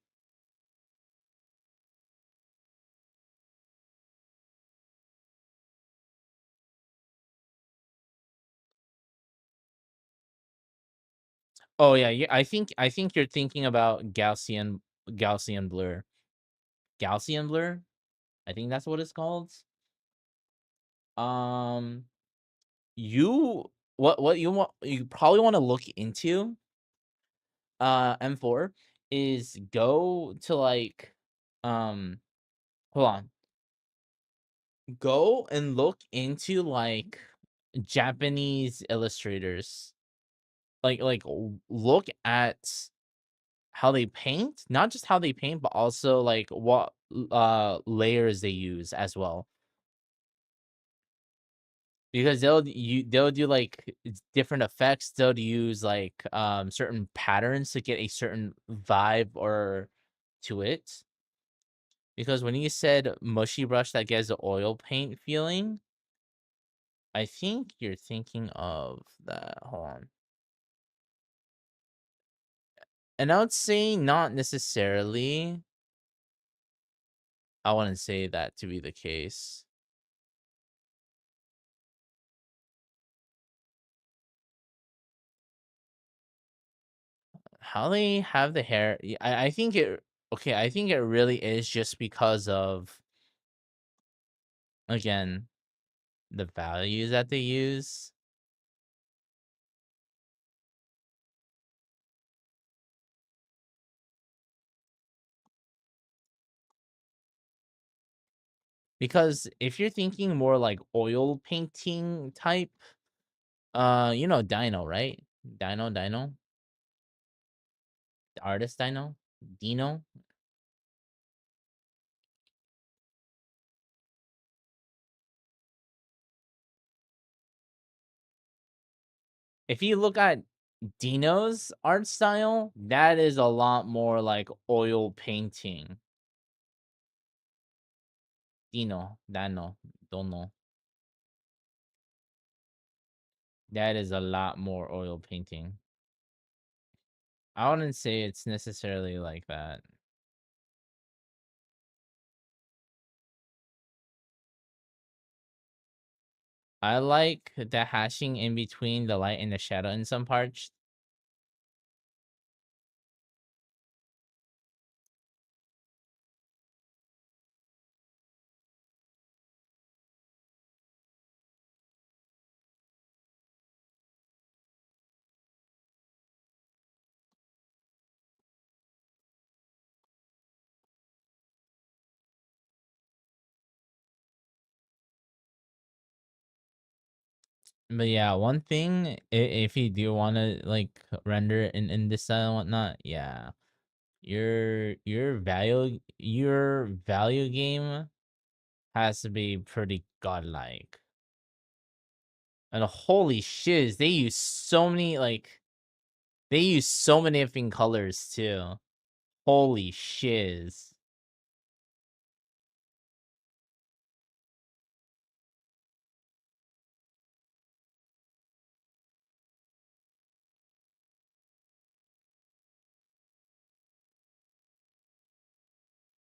Oh yeah, yeah. I think you're thinking about Gaussian blur. Gaussian blur. I think that's what it's called. Um, what you want? You probably want to look into M4 is go to like hold on. Go and look into like Japanese illustrators. Look at how they paint, not just how they paint, but also like what layers they use as well. Because they'll do like different effects. They'll use like certain patterns to get a certain vibe or to it. Because when you said mushy brush that gives the oil paint feeling, I think you're thinking of that. Hold on. And I would say not necessarily. I wouldn't say that to be the case. How they have the hair, I think it okay, I think it really is just because of, again, the values that they use. Because if you're thinking more like oil painting type, you know Dino, right? Dino? The artist Dino? Dino? If you look at Dino's art style, that is a lot more like oil painting. Dino, don't know. That is a lot more oil painting. I wouldn't say it's necessarily like that. I like the hashing in between the light and the shadow in some parts. But yeah, one thing, if you do want to like render it in this style and whatnot, yeah, your value game has to be pretty godlike. And holy shiz, they use so many different colors too. Holy shiz.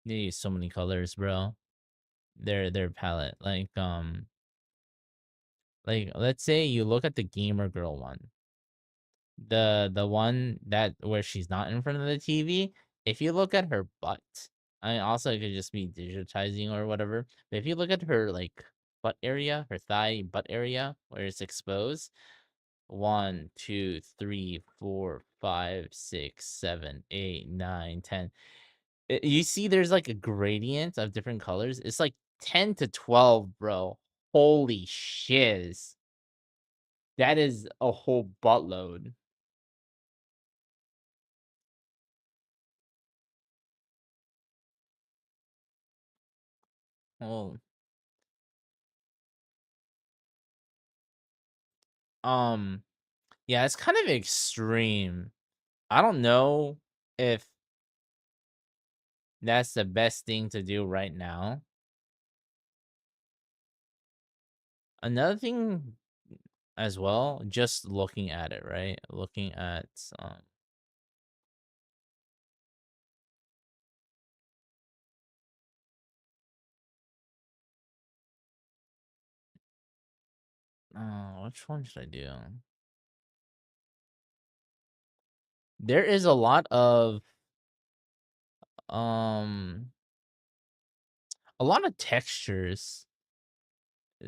They use so many colors, bro. Their palette. Like let's say you look at the gamer girl one. The one that where she's not in front of the TV, if you look at her butt, I mean also it could just be digitizing or whatever. But if you look at her like butt area, her thigh butt area where it's exposed, 1, 2, 3, 4, 5, 6, 7, 8, 9, 10. You see there's like a gradient of different colors. It's like 10 to 12, bro. Holy shiz. That is a whole buttload. Oh, um, yeah, it's kind of extreme. I don't know if that's the best thing to do right now. Another thing as well, just looking at it, right? Looking at which one should I do? There is um a lot of textures.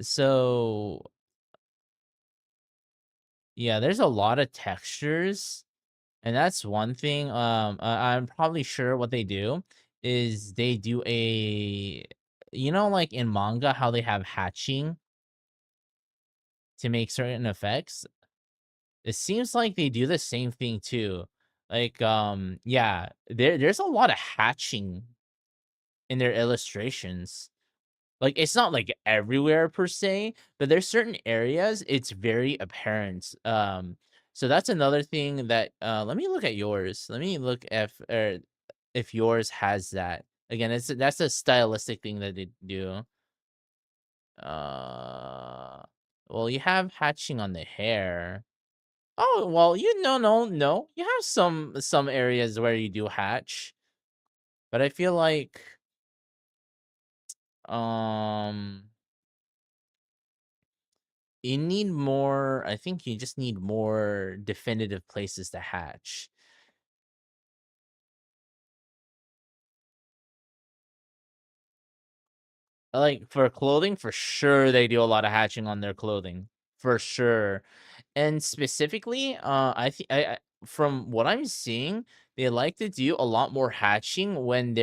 So yeah, there's a lot of textures, and that's one thing. I'm probably sure what they do is they do a, like in manga, how they have hatching to make certain effects. It seems like they do the same thing too. Like, yeah, there's a lot of hatching in their illustrations. Like, it's not, like, everywhere per se, but there's certain areas it's very apparent. So that's another thing that, let me look at yours. Let me look if yours has that. Again, that's a stylistic thing that they do. Uh, well, you have hatching on the hair. Oh, well, no. You have some areas where you do hatch, but I feel like, um you need more. I think you just need more definitive places to hatch. Like, for clothing, for sure, they do a lot of hatching on their clothing, for sure. And specifically, from what I'm seeing, they like to do a lot more hatching when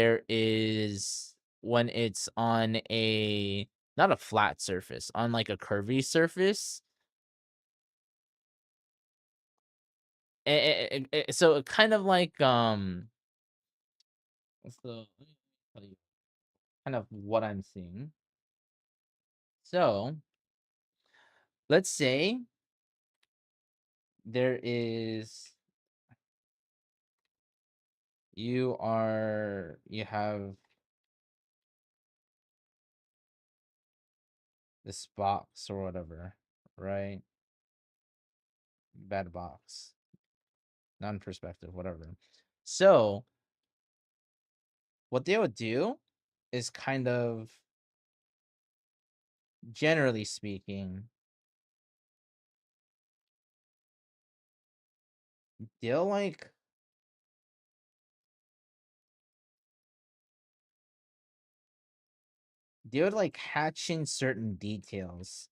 it's on a not a flat surface, on like a curvy surface. So kind of like, so let me tell you kind of what I'm seeing. So let's say there is you have this box or whatever, right? Bad box, non-perspective, whatever. So what they would do is kind of, generally speaking, they'll like they would like hatch in certain details.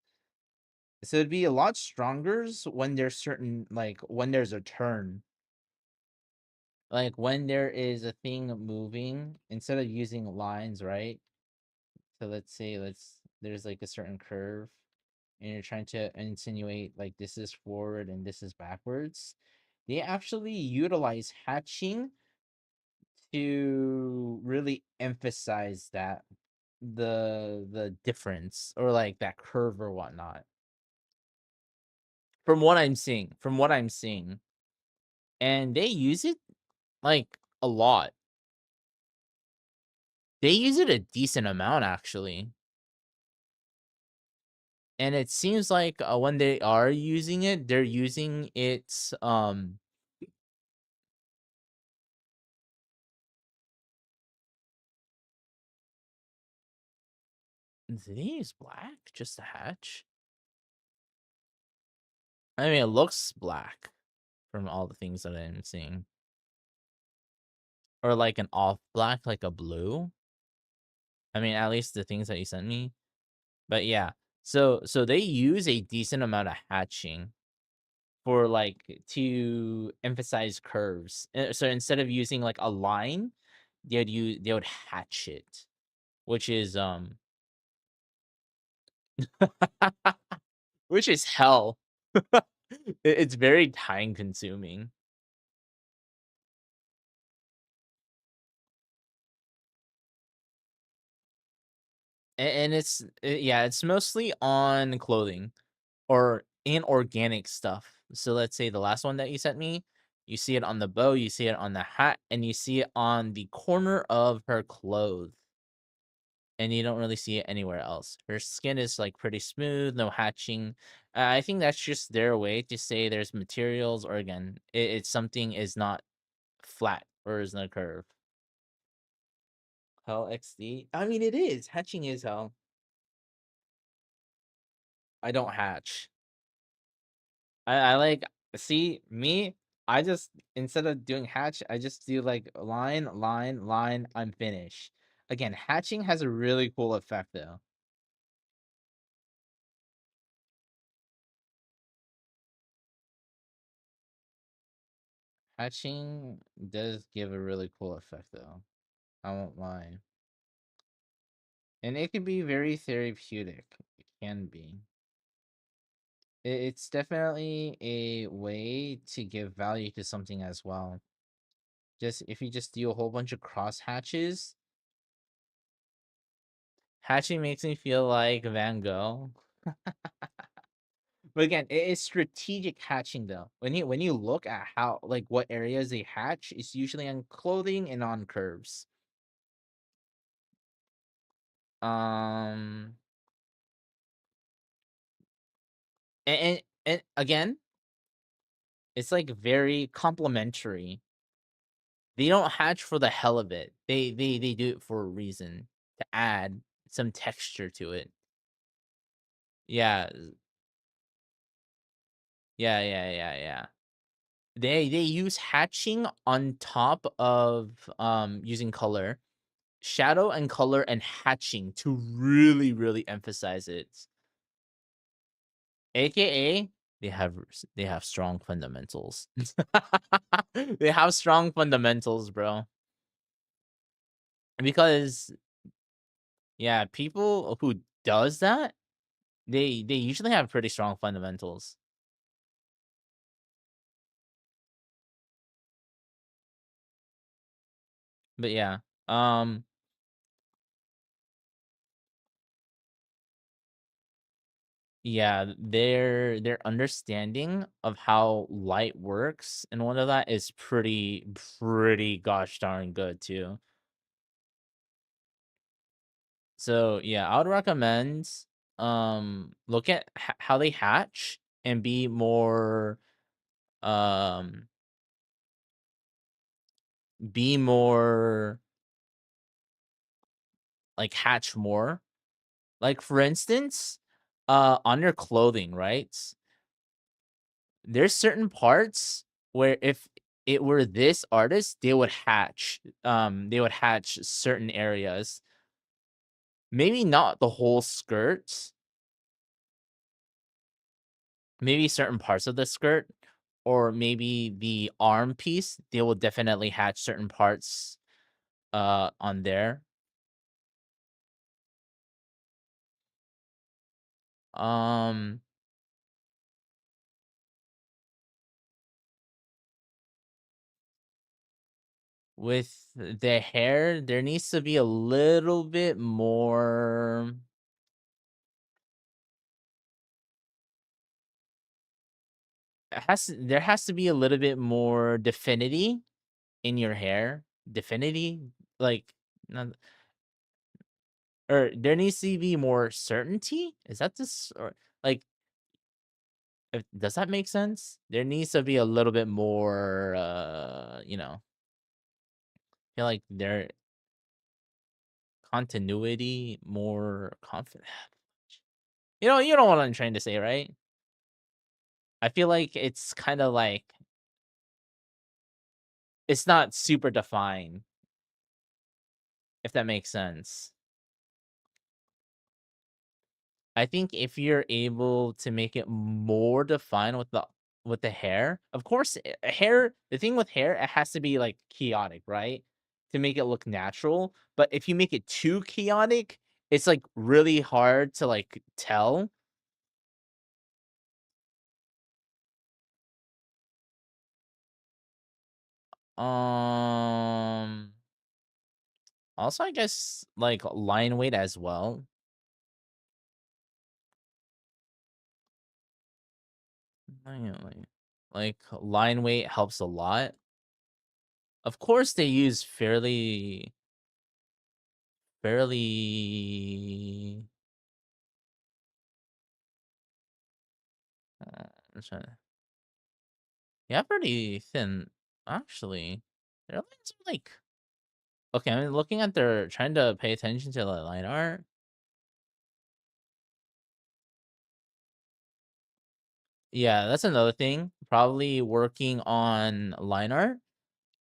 So it'd be a lot stronger when there's certain, like when there's a turn, like when there is a thing moving, instead of using lines, right? So let's say there's like a certain curve and you're trying to insinuate like this is forward and this is backwards. They actually utilize hatching to really emphasize that the difference, or like that curve or whatnot. From what I'm seeing, and they use it like a lot. They use it a decent amount actually. And it seems like, when they are using it, they're using it, do they use black just to hatch? I mean, it looks black from all the things that I'm seeing. Or like an off black, like a blue. I mean, at least the things that you sent me. But yeah. So they use a decent amount of hatching for like to emphasize curves. So instead of using like a line, they would hatch it, which is which is hell. It's very time consuming. And yeah, it's mostly on clothing or inorganic stuff. So let's say the last one that you sent me, you see it on the bow, you see it on the hat, and you see it on the corner of her clothes. And you don't really see it anywhere else. Her skin is like pretty smooth, no hatching. I think that's just their way to say there's materials, or again, it's something is not flat or is not curved. Hell XD. I mean, it is. Hatching is hell. I don't hatch. I like, see me. I just, instead of doing hatch, I just do like line, line, line. I'm finished. Again, hatching has a really cool effect though. Hatching does give a really cool effect though. I won't lie. And it can be very therapeutic. It can be. It's definitely a way to give value to something as well. Just if you just do a whole bunch of cross hatches, Hatching makes me feel like Van Gogh. But again, it is strategic hatching though. When you look at how like what areas they hatch, it's usually on clothing and on curves. Um and again, it's like very complementary. They don't hatch for the hell of it. They do it for a reason to add some texture to it. Yeah, yeah. They use hatching on top of using color, shadow and color and hatching to really emphasize it. AKA they have strong fundamentals. They have strong fundamentals, bro. Because yeah, people who does that, they usually have pretty strong fundamentals. But yeah, um yeah, their understanding of how light works and all of that is pretty gosh darn good too. So yeah, I would recommend look at how they hatch and um be more like hatch more. Like for instance, on your clothing, right? There's certain parts where if it were this artist, they would hatch certain areas. Maybe not the whole skirt, maybe certain parts of the skirt, or maybe the arm piece, they will definitely hatch certain parts on there. Um with the hair, there needs to be a little bit more. There has to be a little bit more definity in your hair. Definity, like not, or there needs to be more certainty. Is that this or like does that make sense? There needs to be a little bit more feel like there continuity, more confident. You know what I'm trying to say, right? I feel like it's kind of like it's not super defined, if that makes sense. I think if you're able to make it more defined with the hair, of course, hair. The thing with hair, it has to be like chaotic, right, to make it look natural. But if you make it too chaotic, it's like really hard to like tell. Um. Also, I guess like line weight as well. Like line weight helps a lot. Of course, they use fairly. I'm trying to, yeah, pretty thin actually. Their lines are like okay. I'm looking at their trying to pay attention to the line art. Yeah, that's another thing. Probably working on line art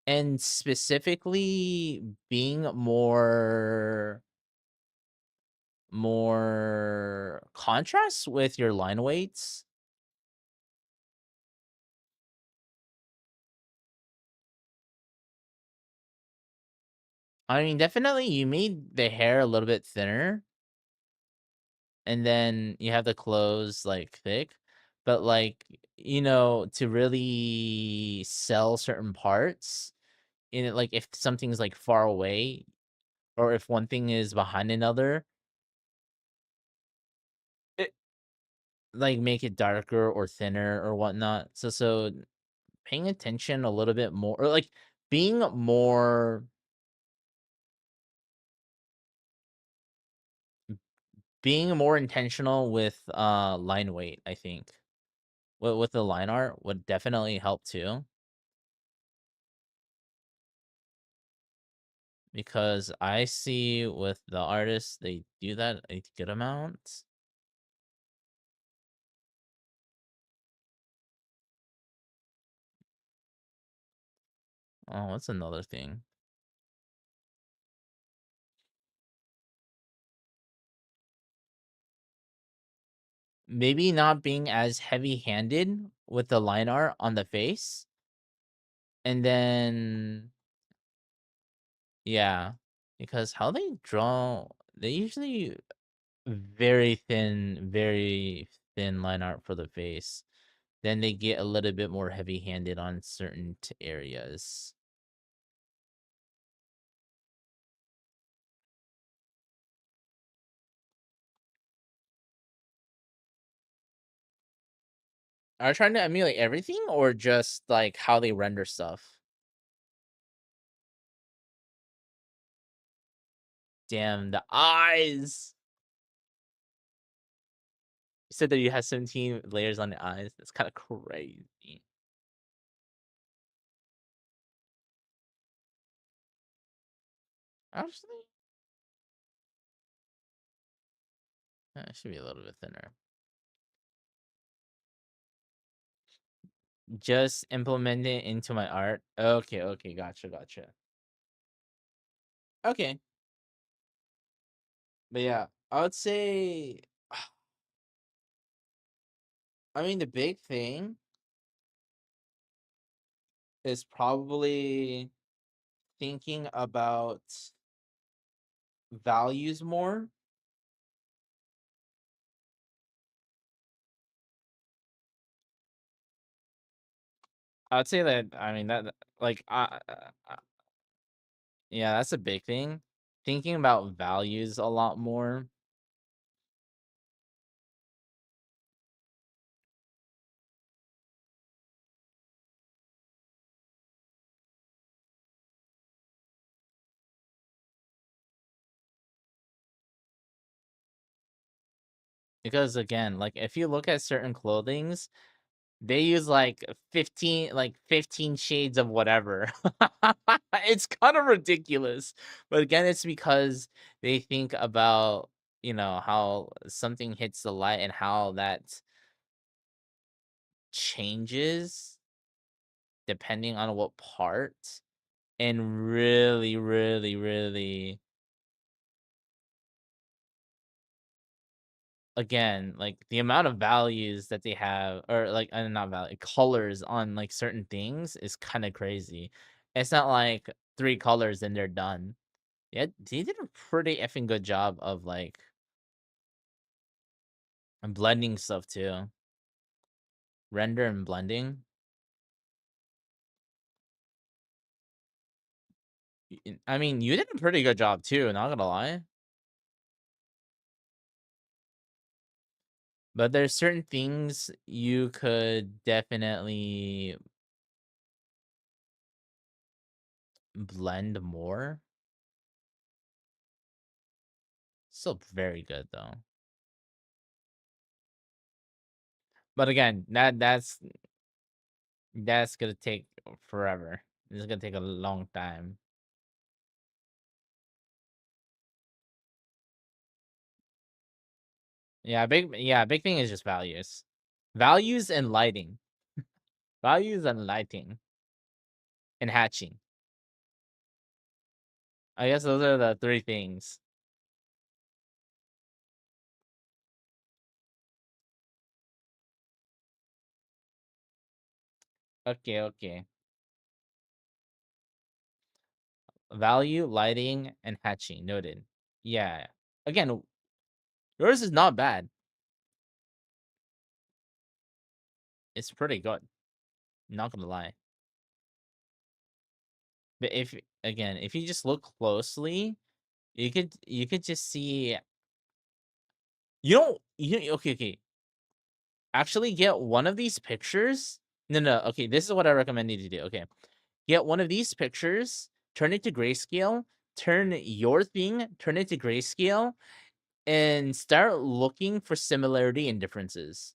and specifically being more contrast with your line weights. I mean, definitely you made the hair a little bit thinner and then you have the clothes like thick, but like, to really sell certain parts in it, like if something's like far away or if one thing is behind another, like make it darker or thinner or whatnot. So paying attention a little bit more, or like being more intentional with line weight, I think. With the line art would definitely help too. Because I see with the artists, they do that a good amount. Oh, what's another thing? Maybe not being as heavy-handed with the line art on the face. And then, yeah, because how they draw, they usually very thin line art for the face. Then they get a little bit more heavy-handed on certain areas. Are you trying to emulate everything or just like how they render stuff? Damn, the eyes. You said that you had 17 layers on the eyes. That's kind of crazy. Actually, it should be a little bit thinner. Just implement it into my art. Okay, okay, gotcha. Okay, but yeah, I would say, I mean, the big thing is probably thinking about values more. I would say that, I mean, like, yeah, that's a big thing. Thinking about values a lot more. Because again, like if you look at certain clothings, they use like 15 shades of whatever. It's kind of ridiculous. But again, it's because they think about, how something hits the light and how that changes depending on what part. And really, really, really, again, like the amount of values that they have, or like, not value, colors on like certain things is kind of crazy. It's not like three colors and they're done. Yeah, they did a pretty effing good job of like blending stuff too. Render and blending. I mean, you did a pretty good job too, not gonna lie. But there's certain things you could definitely blend more. Still very good though. But again, that's gonna take forever. It's gonna take a long time. Big thing is just values. Values and lighting. Values and lighting. And hatching. I guess those are the three things. Okay, okay. Value, lighting, and hatching. Noted. Yeah. Again, yours is not bad. It's pretty good. Not gonna lie. But if you just look closely, you could just see, okay, okay. actually get one of these pictures. No. Okay, this is what I recommend you to do. Okay, get one of these pictures, turn it to grayscale, turn your thing, turn it to grayscale, and start looking for similarity and differences.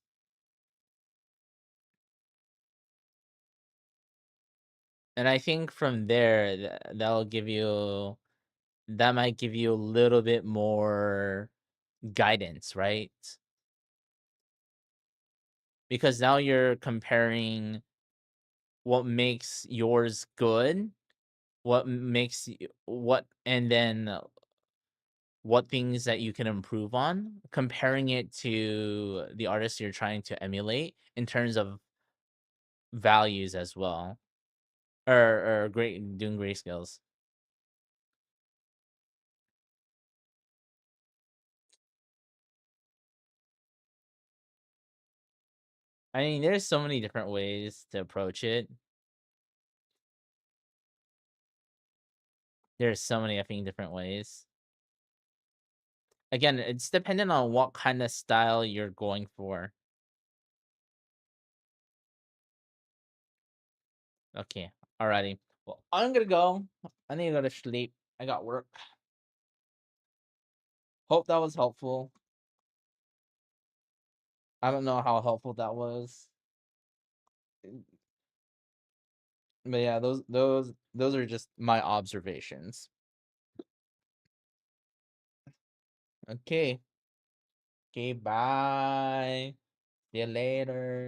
And I think from there, that might give you a little bit more guidance, right? Because now you're comparing what makes yours good, and then what things that you can improve on, comparing it to the artist you're trying to emulate in terms of values as well, or great doing grayscales. I mean, there's so many different ways to approach it. There's so many effing different ways. Again, it's dependent on what kind of style you're going for. Okay, alrighty. Well, I'm gonna go. I need to go to sleep. I got work. Hope that was helpful. I don't know how helpful that was. But yeah, those are just my observations. Okay. Okay, bye. See you later.